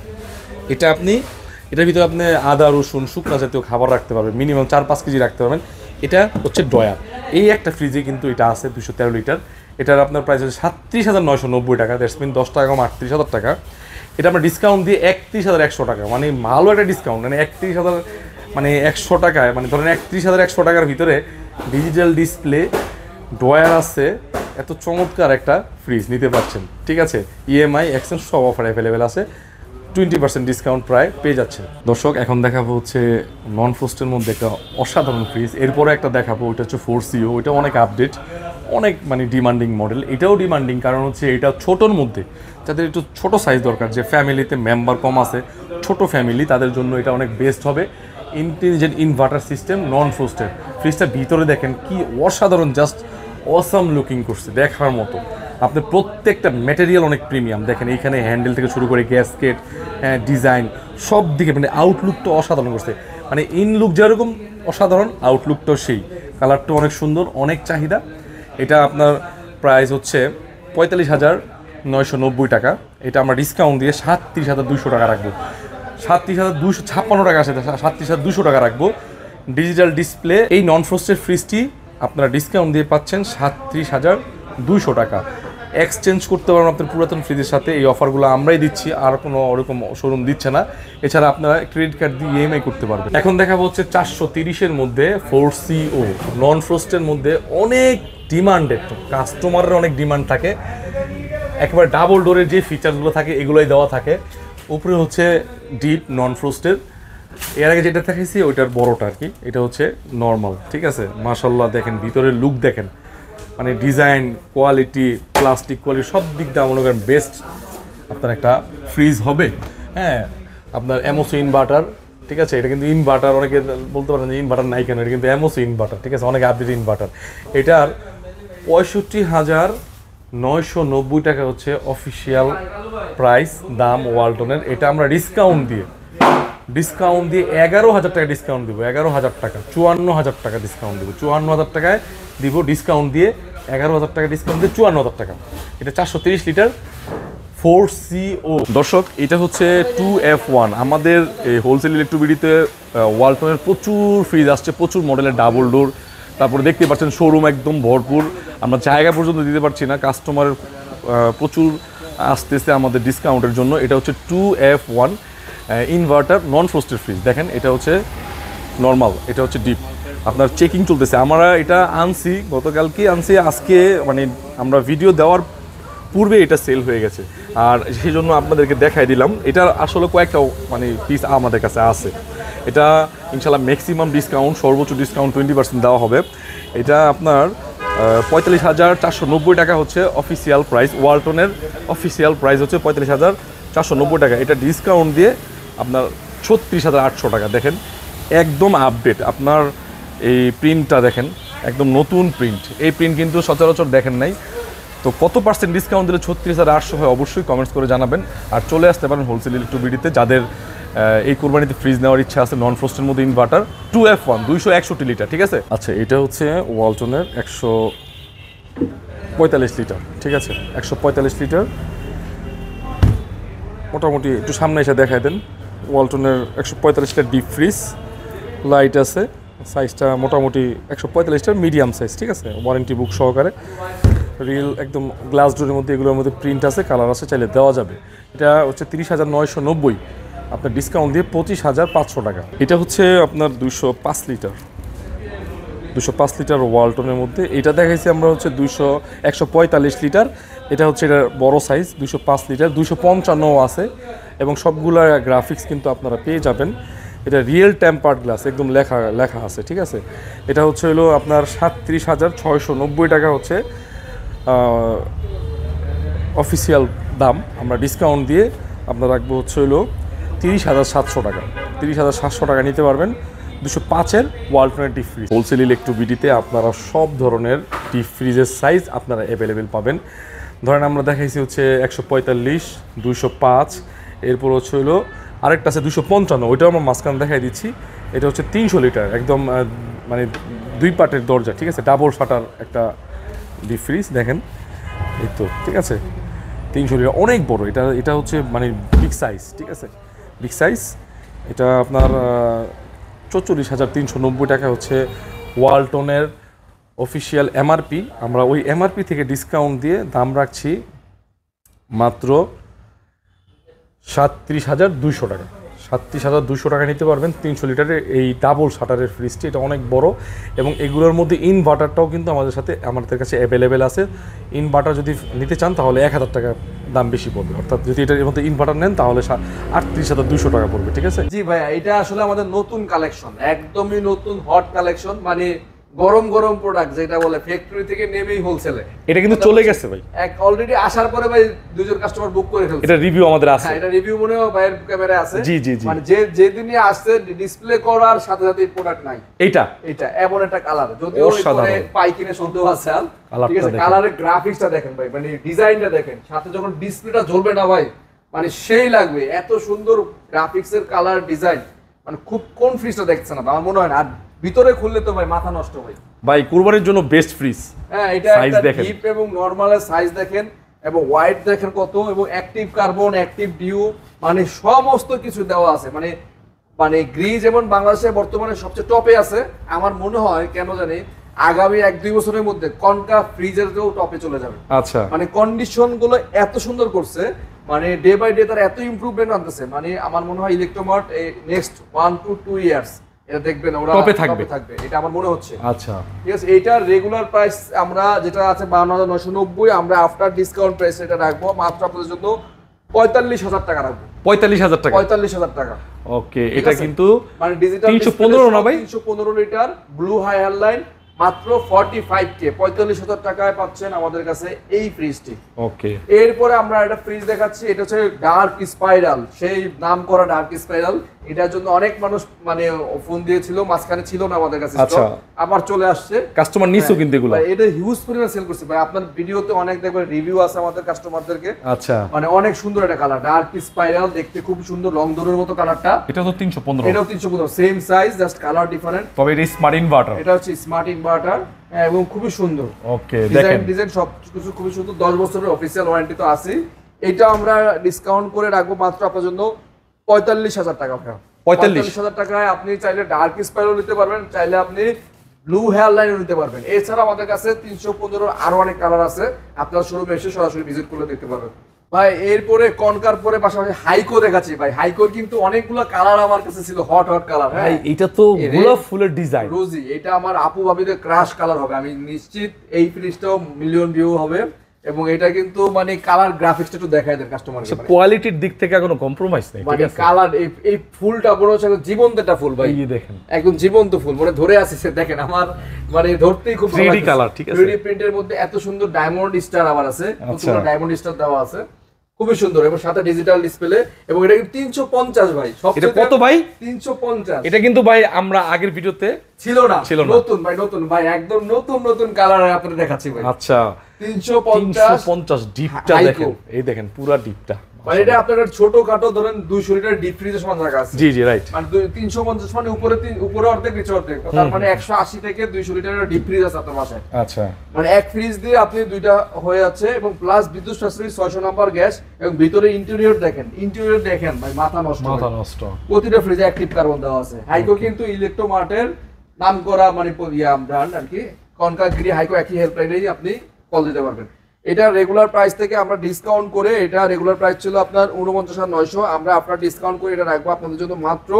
এটা আপনি, এটার ভিতরে আপনি আদা রসুন শুকনা জাতীয় খাবার রাখতে পারবেন, মিনিমাম 4-5 কেজি রাখতে পারবেন। এটা হচ্ছে ড্রয়ার। এই একটা ফ্রিজে কিন্তু এটা আছে 213 লিটার। এটার আপনার প্রাইস হচ্ছে 37,990 টাকা, দ্যাটস মিন 10 টাকা কম 38,000 টাকা। এটা আমরা ডিসকাউন্ট দিয়ে 31,100 টাকা, মানে ভালো একটা ডিসকাউন্ট, মানে 31,000, মানে 100 টাকায়, মানে ধরেন 31,100 টাকার ভিতরে ডিজিটাল ডিসপ্লে, ড্রয়ার আছে, এত চমৎকার একটা ফ্রিজ নিতে পারছেন, ঠিক আছে। ইএমআই, এক্সচেঞ্জ সব অফার অ্যাভেলেবেল আছে, 20% ডিসকাউন্ট প্রায় পেয়ে যাচ্ছে। দর্শক, এখন দেখাবো হচ্ছে নন ফ্রোস্টের মধ্যে একটা অসাধারণ ফ্রিজ। এরপরে একটা দেখাবো, ওইটা হচ্ছে 4CO, ওইটা অনেক আপডেট, অনেক মানে ডিমান্ডিং মডেল। এটাও ডিমান্ডিং কারণ হচ্ছে এটা ছোটোর মধ্যে, যাদের একটু ছোটো সাইজ দরকার, যে ফ্যামিলিতে মেম্বার কম আছে, ছোট ফ্যামিলি, তাদের জন্য এটা অনেক বেস্ট হবে। ইন্টেলিজেন্ট ইনভার্টার সিস্টেম, নন ফ্রোস্টেড। ফ্রিজটা ভিতরে দেখেন কি অসাধারণ, জাস্ট অসাম লুকিং করছে, দেখার মতো। আপনার প্রত্যেকটা ম্যাটেরিয়াল অনেক প্রিমিয়াম। দেখেন এইখানে হ্যান্ডেল থেকে শুরু করে গ্যাসকেট, ডিজাইন, সব দিকে মানে আউটলুকটা অসাধারণ করছে। মানে ইন লুক যেরকম অসাধারণ, আউটলুকটাও সেই। কালারটা অনেক সুন্দর, অনেক চাহিদা। এটা আপনার প্রাইস হচ্ছে 45,990 টাকা। এটা আমরা ডিসকাউন্ট দিয়ে 37,200 টাকা রাখবো, 37,256 টাকা আসে, 37,200 টাকা রাখবো। ডিজিটাল ডিসপ্লে এই নন ফ্রোস্টেড ফ্রিজটি আপনারা ডিসকাউন্ট দিয়ে পাচ্ছেন 37,200 টাকা। এক্সচেঞ্জ করতে পারবেন আপনার পুরাতন ফ্রিজের সাথে, এই অফারগুলো আমরাই দিচ্ছি, আর কোনো ওরকম শোরুম দিচ্ছে না। এছাড়া আপনারা ক্রেডিট কার্ড দিয়ে ইএমআই করতে পারবেন। এখন দেখাবো হচ্ছে 430-এর মধ্যে 4CO, নন ফ্রোস্টের মধ্যে অনেক ডিমান্ডেড, কাস্টমারের অনেক ডিমান্ড থাকে। একেবারে ডাবল ডোরের যে ফিচারগুলো থাকে এগুলোই দেওয়া থাকে। উপরে হচ্ছে ডিপ নন ফ্রোস্টের, এর আগে যেটা দেখাইছি ওইটার বড়টা আর কি, এটা হচ্ছে নর্মাল, ঠিক আছে। মাশাআল্লাহ দেখেন ভিতরের লুক দেখেন, মানে ডিজাইন, কোয়ালিটি, প্লাস্টিক কোয়ালিটি, সব দিক দিয়ে মনে করেন বেস্ট আপনার একটা ফ্রিজ হবে। হ্যাঁ, আপনার এমওসি ইনভার্টার, ঠিক আছে। এটা কিন্তু ইনভার্টার, অনেকে বলতে পারেন যে ইনভার্টার নাই কেন, এটা কিন্তু এমওসি ইনভার্টার, ঠিক আছে, অনেক আপডেট ইনভার্টার। এটার 65,990 টাকা হচ্ছে অফিসিয়াল প্রাইস, দাম ওয়ালটনের। এটা আমরা ডিসকাউন্ট দিয়ে 11,000 টাকা ডিসকাউন্ট দিব, 11,000 টাকা, 54,000 টাকা ডিসকাউন্ট দিব, 54,000 টাকায় দিব ডিসকাউন্ট দিয়ে, 11,000 টাকা ডিসকাউন্ট দিয়ে 54,000 টাকা। এটা 430 লিটার 4CO। দর্শক, এটা হচ্ছে 2F1। আমাদের এই হোলসেল ইলেকট্রিবিটিতে ওয়ালটনের প্রচুর ফ্রিজ আসছে, প্রচুর মডেলের ডাবল ডোর। তারপরে দেখতে পাচ্ছেন শোরুম একদম ভরপুর, আমরা জায়গা পর্যন্ত দিতে পারছি না, কাস্টমারের প্রচুর আসতেছে আমাদের ডিসকাউন্টের জন্য। এটা হচ্ছে 2F1 ইনভার্টার নন ফ্রোস্টেড ফ্রিজ। দেখেন এটা হচ্ছে নর্মাল, এটা হচ্ছে ডিপ, আপনার চেকিং চলতেছে। আমরা এটা আনছি গতকালকে, আজকে মানে আমরা ভিডিও দেওয়ার পূর্বে এটা সেল হয়ে গেছে। আর সেই জন্য আপনাদেরকে দেখাই দিলাম। এটার আসলে কয়েকটা মানে পিস আমাদের কাছে আছে। এটা ইনশাল্লাহ ম্যাক্সিমাম ডিসকাউন্ট, সর্বোচ্চ ডিসকাউন্ট 20% দেওয়া হবে। এটা আপনার 45,490 টাকা হচ্ছে অফিসিয়াল প্রাইস। ওয়ালটনের অফিসিয়াল প্রাইস হচ্ছে 45,490 টাকা। এটা ডিসকাউন্ট দিয়ে আপনার 36,800 টাকা। দেখেন একদম আপডেট। আপনার এই প্রিন্টটা দেখেন, একদম নতুন প্রিন্ট। এই প্রিন্ট কিন্তু সচরাচর দেখেন নাই। তো কত পার্সেন্ট ডিসকাউন্ট দিলে 36,800 হয় অবশ্যই কমেন্টস করে জানাবেন। আর চলে আসতে পারেন হোলসেল ইলেকট্রোবিডিতে, যাদের এই কোরবানিতে ফ্রিজ নেওয়ার ইচ্ছা আছে, নন ফ্রস্টের মধ্যে ইনভার্টার 2F1 261 লিটার, ঠিক আছে। আচ্ছা, এটা হচ্ছে ওয়ালটনের 145 লিটার, ঠিক আছে, 145 লিটার। মোটামুটি একটু সামনে এসে দেখাই দেন। ওয়ালটনের 145 লিটার ডিপ ফ্রিজ, লাইট আছে, সাইজটা মোটামুটি 145 লিটার মিডিয়াম সাইজ, ঠিক আছে, ওয়ারেন্টি বুক সহকারে। রিল একদম গ্লাস ডোরের মধ্যে, এগুলোর মধ্যে প্রিন্ট আছে, কালার আছে, চাইলে দেওয়া যাবে। এটা হচ্ছে 30,990, আপনার ডিসকাউন্ট দিয়ে 25,500 টাকা। এটা হচ্ছে আপনার 205 লিটার, 205 লিটার ওয়ালটনের মধ্যে। এটা দেখাইছি আমরা হচ্ছে 145 লিটার। এটা হচ্ছে এটার বড় সাইজ 205 লিটার, 255 আছে এবং সবগুলা গ্রাফিক্স কিন্তু আপনারা পেয়ে যাবেন। এটা রিয়েল টেম্পার্ড গ্লাস, একদম লেখা আছে, ঠিক আছে। এটা হচ্ছে হলো আপনার 37,690 টাকা হচ্ছে অফিসিয়াল দাম। আমরা ডিসকাউন্ট দিয়ে আপনার রাখবো হচ্ছে হলো 30,700 টাকা। 30,700 টাকা নিতে পারবেন 205-এর ওয়ালটনের ডিপ ফ্রিজ। হোলসেল ইলেকট্রোবিডিতে আপনারা সব ধরনের ডিপ ফ্রিজের সাইজ আপনারা অ্যাভেলেবেল পাবেন। ধরেন আমরা দেখাইছি হচ্ছে 145, 205, এরপর হচ্ছে হলো আরেকটা আছে 255, ওইটাও আমরা মাঝখানে দেখাই দিচ্ছি। এটা হচ্ছে 300 লিটার, একদম মানে 2 পার্টের দরজা, ঠিক আছে, ডাবল শাটার একটা ডিপ ফ্রিজ। দেখেন এই তো, ঠিক আছে, 300 লিটার, অনেক বড়। এটা হচ্ছে মানে বিগ সাইজ, ঠিক আছে, বিগ সাইজ। এটা আপনার 44,390 টাকা হচ্ছে ওয়ালটনের অফিসিয়াল এমআরপি। আমরা ওই এমআরপি থেকে ডিসকাউন্ট দিয়ে দাম রাখছি মাত্র 37,200 টাকা। 37,200 টাকা নিতে পারবেন 300 লিটারের এই ডাবল শাটারের ফ্রিজটি। এটা অনেক বড় এবং এগুলোর মধ্যে ইনভার্টারটাও কিন্তু আমাদের কাছে অ্যাভেলেবেল আছে। ইনভার্টার যদি নিতে চান তাহলে 1,000 টাকা দাম বেশি পড়বে, অর্থাৎ যদি এটার মধ্যে ইনভার্টার নেন তাহলে 38,200 টাকা পড়বে, ঠিক আছে। জি ভাইয়া, এটা আসলে আমাদের নতুন কালেকশন, একদমই নতুন হট কালেকশন, মানে গরম গরম প্রোডাক্ট যেটা বলে ফ্যাক্টরি থেকে নেমেই হোলসেলে। এটা কিন্তু চলে গেছে ভাই, অলরেডি আসার পরে ভাই দুজন কাস্টমার বুক করে ফেলছে। এটা রিভিউ আমাদের আছে। হ্যাঁ, এটা রিভিউ মনে হয় ভাইয়ের ক্যামেরায় আছে। জি জি জি, মানে যেদিনই আসছে ডিসপ্লে করার সাথে সাথে প্রোডাক্ট নাই। এটা এমন একটা কালার, যদিও পরে পাইকিনে সন্দেহ আছে, ঠিক আছে। কালারের গ্রাফিক্সটা দেখেন ভাই, মানে ডিজাইনটা দেখেন, সাথে যখন ডিসপ্লেটা জ্বলবে না ভাই, মানে সেই লাগবে। এত সুন্দর গ্রাফিক্সের কালার ডিজাইন, মানে খুব কোন ফ্রিজটা দেখছেন না আমার মনে হয় না। আর ভিতরে খুললে তো ভাই মাথা নষ্ট ভাই কুরবানির জন্য বেস্ট ফ্রিজ। হ্যাঁ, এটা একটা ডিপ এবং নরমালের সাইজ দেখেন এবং ওয়াইড দেখেন কত, এবং অ্যাক্টিভ কার্বন, অ্যাক্টিভ ডিউ, মানে সমস্ত কিছু দেওয়া আছে। মানে গ্রিজ এবং বাংলাদেশে বর্তমানে সবচেয়ে টপে আছে। আমার মনে হয় কেন জানি আগামী 1-2 বছরের মধ্যে কনকা ফ্রিজের টপে চলে যাবে। আচ্ছা, মানে কন্ডিশন গুলো এত সুন্দর করছে, মানে ডে বাই ডে তার এত ইমপ্রুভমেন্ট আনতেছে। মানে আমার মনে হয় ইলেকট্রোমার্ট নেক্সট 1 to 2 ইয়ার্স এটা দেখবেন ওরা টপে থাকবে, এটা আমার মনে হচ্ছে। আচ্ছা, ঠিক আছে। এইটার রেগুলার প্রাইস আমরা যেটা আছে 52,990, আমরা আফটার ডিসকাউন্ট প্রাইস এটা রাখবো মাত্র আপনাদের জন্য 45,000 টাকা রাখবো। 45,000 টাকা, 45,000 টাকা। ওকে, এটা কিন্তু মানে ডিজিটাল 315 না ভাই, 315 লিটার ব্লু হায়ার লাইন, মাত্র 45K, 45,000 টাকায় পাচ্ছেন আমাদের কাছে এই ফ্রিজটি। ওকে, এরপরে আমরা একটা ফ্রিজ দেখাচ্ছি, এটা হচ্ছে ডার্ক স্পাইরাল, সেই নাম করা ডার্ক স্পাইরাল। এটার জন্য অনেক মানুষ মানে ফোন দিয়েছিল, মাঝখানে ছিল না আমাদের কাছে, আবার চলে আসছে। কাস্টমার নিছো কিন্তু এগুলো, এটা হিউজ পরিমাণ সেল করছে ভাই। আপনার ভিডিওতে অনেক দেখবেন রিভিউ আছে আমাদের কাস্টমারদেরকে। আচ্ছা, মানে অনেক সুন্দর একটা কালার, ডার্ক স্পাইরাল, দেখতে খুব সুন্দর, রং দরের মতো কালারটা। এটা তো 315, এটাও 315, same size, just colour different. তবে এটা স্মার্ট ইনভার্টার, এটা হচ্ছে স্মার্ট ইনভার্টার এবং খুবই সুন্দর। ওকে, দেখেন ডিজাইন সব কিছু খুবই সুন্দর। 10 বছরের অফিশিয়াল ওয়ারেন্টি তো আছে। এটা আমরা ডিসকাউন্ট করে রাখবো মাত্র আপনার জন্য 45,000 টাকা। 45,000 টাকায় আপনি চাইলে ডার্ক স্পাইরাল নিতে পারবেন, চাইলে আপনি ব্লু হেয়ার লাইন নিতে পারবেন। এছাড়া আমাদের কাছে 315 আরো অনেক কালার আছে, আপনারা শোরুমে এসে সরাসরি ভিজিট করে দেখতে পারবেন ভাই। এরপরে কনকার পরে পাশাপাশি হাইকো দেখাচ্ছি ভাই। হাইকোর কিন্তু অনেকগুলো কালার আমার কাছে ছিল, হট কালার। হ্যাঁ, এটা তো গোলাপ ফুলের ডিজাইন, রোজি। এটা আমার আপু ভাবিদের ক্রাশ কালার হবে, আমি নিশ্চিত। এই ফ্রিজটাও মিলিয়ন ভিউ হবে। এবং এটা কিন্তু মানে কালার গ্রাফিক্সটা একটু দেখায় দেন কাস্টমারকে, কোয়ালিটির দিক থেকে কোনো কম্প্রোমাইজ নেই, মানে কালার এই ফুলটা মনে হচ্ছে জীবন্ত একটা ফুল ভাই, এই দেখেন একদম জীবন্ত ফুল, মানে ধরে আছে সে, দেখেন আমার মানে ধরতেই খুব 3D কালার, ঠিক আছে 3D প্রিন্টের মধ্যে এত সুন্দর ডায়মন্ড স্টার আবার আছে, পুরো ডায়মন্ড স্টার দেওয়া আছে, খুবই সুন্দর, এবং সাথে ডিজিটাল ডিসপ্লে, এবং এটা কিন্তু 350 ভাই, এটা কত ভাই? 350। এটা কিন্তু ভাই আমরা আগের ভিডিওতে ছিল না, নতুন ভাই, নতুন ভাই, একদম নতুন কালার আপনাদের দেখাচ্ছি ভাই। আচ্ছা 350 ডিপটা দেখেন, এই দেখেন পুরো ডিপটা, মানে এটা আপনার ছোটখাটো ধরেন 200 লিটার ডিপ ফ্রিজের সমান জায়গা আছে। জি জি রাইট, মানে 350 মানে উপরে অর্ধেক নিচে অর্ধেক, তার মানে 180 থেকে 200 লিটারের ডিপ ফ্রিজ আছে আপনার বাসায়। আচ্ছা মানে এক ফ্রিজ দিয়ে আপনি দুইটা হয়ে যাচ্ছে, এবং প্লাস বিদ্যুৎ সাশ্রয়ী 600 নাম্বার গ্যাস, এবং ভিতরে ইন্টেরিয়র দেখেন ভাই, মাথা নষ্ট। প্রতিটা ফ্রিজে অ্যাক্টিভ কার্বন দেওয়া আছে। হাইকো কিন্তু ইলেকট্রোমার্টের নাম করা মানে ব্র্যান্ড আর কি, কনকাগিরি হাইকো একই হেল্পলাইনেই আপনি কল দিতে পারবেন। এটা রেগুলার প্রাইস থেকে আমরা ডিসকাউন্ট করে, এটা রেগুলার প্রাইস ছিল আপনার 49,900, আমরা আপনার ডিসকাউন্ট করে এটা রাখবো আপনাদের জন্য মাত্র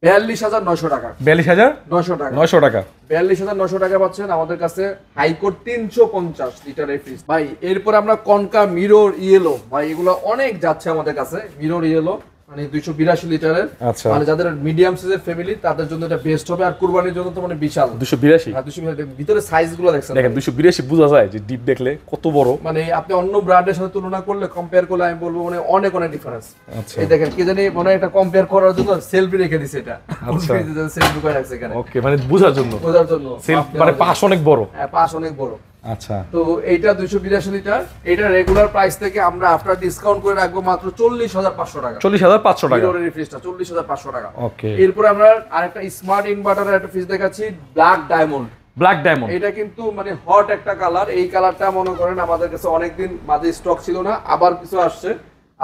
42,900 টাকা। 42,900 টাকা, 900 টাকা, 42,900 টাকা পাচ্ছেন আমাদের কাছে হাইকোর 350 লিটারের ফ্রিজ ভাই। এরপর আমরা কনকা মিরর ইয়েলো ভাই, এগুলো অনেক যাচ্ছে আমাদের কাছে, মিরর ইয়েলো মানে 282 লিটারের, আচ্ছা মানে যাদের মিডিয়াম সাইজের ফ্যামিলি তাদের জন্য এটা বেস্ট হবে, আর কুরবানির জন্য তো মানে বিশাল। 282 ভিতরে সাইজ গুলো দেখছেন দেখেন, 282 বোঝা যায় যে ডিপ দেখলে কত বড়, মানে আপনি অন্য ব্র্যান্ডের সাথে তুলনা করলে, কম্পেয়ার করলে আমি বলবো মানে অনেক ডিফারেন্স। আচ্ছা এই দেখেন কি জানি মনে হয় এটা কম্পেয়ার করার জন্য সেলফি রেখে দিছে, এটা আচ্ছা সেলফি করে রাখছে এখানে, ওকে মানে বোঝার জন্য সেলফ মানে পাশ অনেক বড়, হ্যাঁ পাশ অনেক বড়। আচ্ছা তো এইটা 282 লিটার, এটা রেগুলার প্রাইস থেকে আমরা আফটার ডিসকাউন্ট করে রাখবো মাত্র 40,500 টাকা। 40,500 টাকা মিররের ফ্রিজটা 40,500 টাকা। ওকে এরপর আমরা আরেকটা স্মার্ট ইনভার্টারের একটা ফ্রিজ দেখাচ্ছি, ব্ল্যাক ডায়মন্ড। এটা কিন্তু মানে হট একটা কালার, এই কালারটা মনে করেন আমাদের কাছে অনেকদিন মাঝে স্টক ছিল না, আবার কিছু আসছে,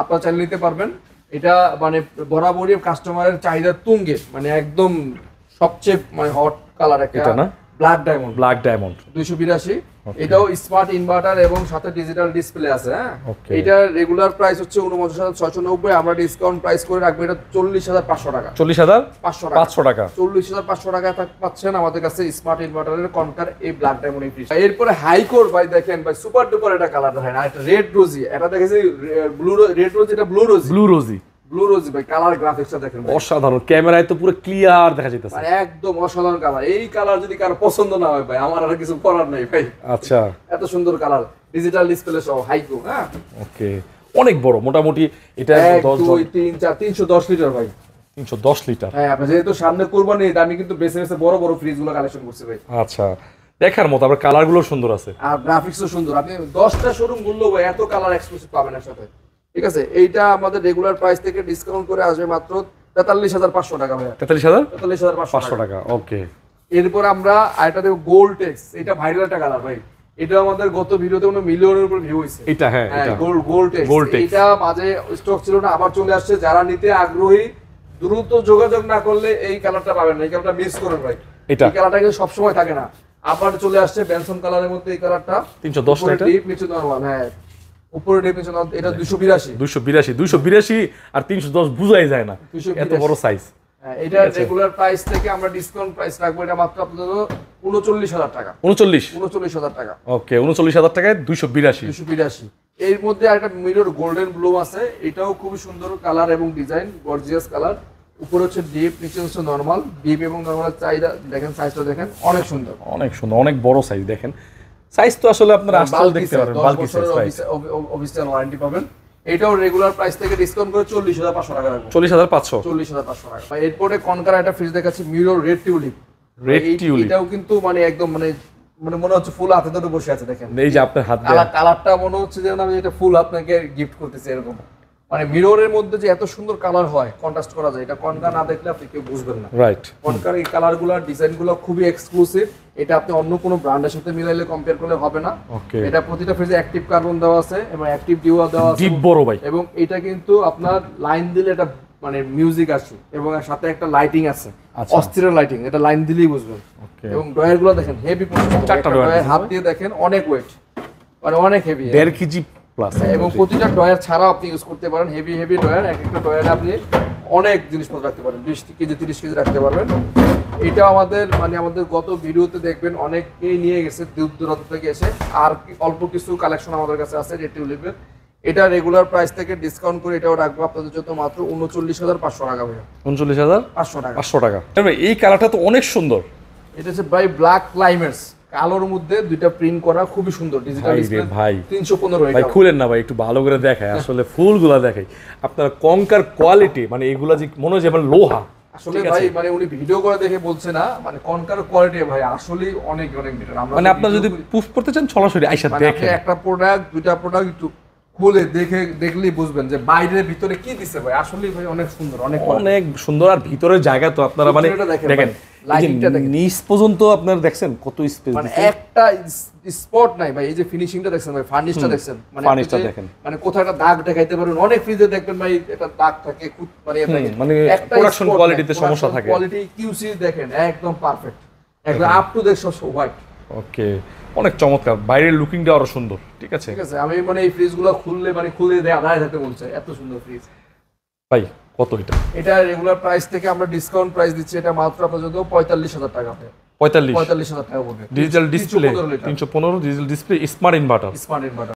আপনারা চাইলে নিতে পারবেন। এটা মানে বরাবরই কাস্টমারের চাহিদা তুঙ্গে, মানে একদম সবচেয়ে মানে হট কালার একটা, এটা না ব্ল্যাক ডায়মন্ড 282। এটাও স্মার্ট ইনভার্টার এবং সাথে ডিজিটাল ডিসপ্লে আছে। হ্যাঁ এটা রেগুলার প্রাইস হচ্ছে 49,690, আমরা ডিসকাউন্ট প্রাইস করে রাখবো এটা 40,500 টাকা। 40,500 টাকা, 40,500 টাকা পাচ্ছেন আমাদের কাছে স্মার্ট ইনভার্টারের কনকার এই ব্ল্যাক ডায়মন্ড ফ্রিজ। এরপরে হাইকোর ভাই দেখেন ভাই, সুপার ডুপার একটা কালার দেখেন, আর একটা রেড রোজি, এটা দেখেছি রেড রোজি, এটা ব্লু রোজি ভাই, কালার গ্রাফিক্সটা দেখেন অসাধারণ, ক্যামেরায় তো পুরো ক্লিয়ার দেখা যাইতেছে, মানে একদম অসাধারণ কালার। এই কালার যদি কারো পছন্দ না হয় ভাই, আমার আর কিছু করার নাই ভাই। আচ্ছা এত সুন্দর কালার, ডিজিটাল ডিসপ্লে সহ হাইকো। হ্যাঁ ওকে, অনেক বড়, মোটামুটি এটা 1 2 3 4 310 লিটার ভাই, 310 লিটার। হ্যাঁ আপনি যেহেতু সামনে কুরবানি, আমি কিন্তু বেছে বড় ফ্রিজ গুলো কালেকশন করছি ভাই। আচ্ছা দেখার মতো, আবার কালার গুলো সুন্দর আছে, আর গ্রাফিক্সও সুন্দর। আপনি 10টা শোরুম ঘুরলো ভাই এত কালার এক্সক্লুসিভ পাবেন একসাথে, ঠিক আছে। এইটা আমাদের রেগুলার প্রাইস থেকে ডিসকাউন্ট করে আসবে মাত্র 43,500 টাকা ভাই, 43,500 টাকা। ওকে, এরপর আমরা আরেকটা দেব গোল্ড টেক্স, এটা ভাইরাল একটা কালার ভাই, এটা আমাদের গত ভিডিওতে 1 মিলিয়নের উপর ভিউ হইছে। এটা হ্যাঁ এটা গোল্ড টেক্স, এটা মাঝে স্টক ছিল না, আবার চলে আসছে। যারা নিতে আগ্রহী দ্রুত যোগাযোগ না করলে এই কালারটা পাবেন না, এই কালারটা মিস করেন ভাই। এই কালারটা কিন্তু সব সময় থাকে না, আবার চলে আসছে বেনসন কালারের মধ্যে এই কালারটা 310 লিটার, ডিপ নিচে নরমাল। হ্যাঁ উপরে ডিপ নিচে নরমাল, এটা 282 আর 310 বুঝাই যায় না, এত বড় সাইজ। এটা রেগুলার প্রাইস থেকে আমরা ডিসকাউন্ট প্রাইস রাখবো এটা মাত্র আপনাদের 39,000 টাকা। 39,000 টাকা। ওকে, 39,000 টাকায় 282। এর মধ্যে আরেকটা মিরর গোল্ডেন ব্লু আছে, এটাও খুব সুন্দর কালার এবং ডিজাইন, গর্জিয়াস কালার। উপরে হচ্ছে ডিপ, নিচে হচ্ছে নরমাল। ডিপ এবং নরমাল চাহিদা দেখেন, সাইজটা দেখেন অনেক সুন্দর, অনেক বড় সাইজ। দেখেন সাইজ তো আসলে আপনারা আসলে দেখতে পারেন, বাল্কি সাইজ, অফিসিয়াল ওয়ারেন্টি পাবেন। এটাও রেগুলার প্রাইস থেকে ডিসকাউন্ট করে 40,500 টাকা রাখবো। 40,500 টাকা। এরপরে কনকার একটা ফ্রিজ দেখাচ্ছি, মিরর রেড টিউলিপ। এটাও কিন্তু মানে একদম মানে মনে হচ্ছে ফুল হাতে ধরে বসে আছে। দেখেন এই যে আপনার হাত, কালারটা মনে হচ্ছে যেন আমি এটা ফুল আপনাকে গিফট করতেছি এরকম। মানে মিররের মধ্যে যে এত সুন্দর কালার হয়, কন্ট্রাস্ট করা যায়, এটা কনকা না দেখলে আপনি কেউ বুঝবেন না। রাইট, কনকার এই কালারগুলো, ডিজাইনগুলো খুবই এক্সক্লুসিভ। এটা আপনি অন্য কোনো ব্র্যান্ডের সাথে মিলাইলে কম্পেয়ার করলে হবে না। এটা প্রতিটা ফ্রিজে অ্যাক্টিভ কার্বন দেওয়া আছে এবং অ্যাক্টিভ ডিওয়া দেওয়া আছে, ডিপ বড় ভাই। এবং এটা কিন্তু আপনার লাইন দিলে এটা মানে মিউজিক আসে, এবং সাথে একটা লাইটিং আছে, অস্থির লাইটিং, এটা লাইন দিলেই বুঝবেন। এবং ডয়ারগুলো দেখেন হেভি, 4টা ডয়ার হাত দিয়ে দেখেন, অনেক ওয়েট, মানে অনেক হেভি, 1.5 কেজি প্লাস। এবং প্রতিটা ডয়ার ছাড়াও আপনি ইউজ করতে পারেন, হেভি ডয়ার। এক একটা ডয়ারে আপনি অনেক জিনিসপত্র রাখতে পারবেন, 20 কেজি 30 কেজি রাখতে পারবেন। এটা আমাদের মানে আমাদের গত ভিডিওতে দেখবেন অনেকেই নিয়ে গেছে দূর দূরান্ত থেকে এসে, আর অল্প কিছু কালেকশন আমাদের কাছে আছে রেড টিউলিপের। এটা রেগুলার প্রাইস থেকে ডিসকাউন্ট করে এটাও রাখবো আপনাদের জন্য মাত্র 39,500 টাকা ভাইয়া। 39,500 টাকা। 500 টাকা। তবে এই কালারটা তো অনেক সুন্দর। এটা হচ্ছে ভাই ব্ল্যাক ক্লাইমেটস, কালোর মধ্যে দুইটা প্রিন্ট করা, খুবই সুন্দর ডিজিটাল ভাই রে ডিসপ্লে। ভাই 315 ভাই এটা। খুলেন না ভাই, একটু ভালো করে দেখায় আসলে ফুলগুলা দেখাই আপনার কঙ্কার কোয়ালিটি, মানে এগুলা যে মনে হয় যেমন লোহা। আসলে ঠিক ভাই আছে? মানে উনি ভিডিও করে দেখে বলছে না, মানে কনকার কোয়ালিটি ভাই আসলে অনেক অনেক বেটার। আমরা মানে আপনার যদি প্রুফ করতে চান সরাসরি আইসা মানে আপনি দেখেন। একটা প্রোডাক্ট দুইটা প্রোডাক্ট একটু খুলে দেখলেই বুঝবেন যে বাইরের ভিতরে কি দিছে ভাই, আসলে ভাই অনেক সুন্দর, অনেক quality। অনেক সুন্দর। আর ভিতরের জায়গা তো আপনারা মানে ভিতরেটা দেখেন দেখেন ভাই, lightingটা দেখেন। নিচ পর্যন্ত আপনার দেখছেন কত স্পেস মানে একটা স্পট নাই ভাই, এই যে ফিনিশিংটা দেখছেন ভাই, ফার্নিশটা দেখছেন, মানে আপনি ফার্নিশটা যে- দেখেন। মানে কোথাও একটা দাগ দেখাইতে পারবেন, অনেক ফ্রিজে দেখবেন ভাই এটা দাগ থাকে মানে মানে production quality তে সমস্যা থাকে। কোয়ালিটি কিউসি দেখেন একদম পারফেক্ট, একদম আপ টু ডেট সব হোয়াইট। ওকে, অনেক চমৎকার, বাইরের লুকিংটা আরো সুন্দর। ঠিক আছে ঠিক আছে, আমি মানে এই ফ্রিজগুলো খুললে মানে খুলে দাঁড়ায় থাকতে মন চায়, এত সুন্দর ফ্রিজ। ভাই কত এটা? এটা রেগুলার প্রাইস থেকে আমরা ডিসকাউন্ট প্রাইস দিচ্ছি, এটা মাত্র আপনার জন্য 45,000 টাকা হবে। 45। 45,000 টাকা পড়বে। Digital display 315 litre 315, digital display, smart inverter. Smart inverter.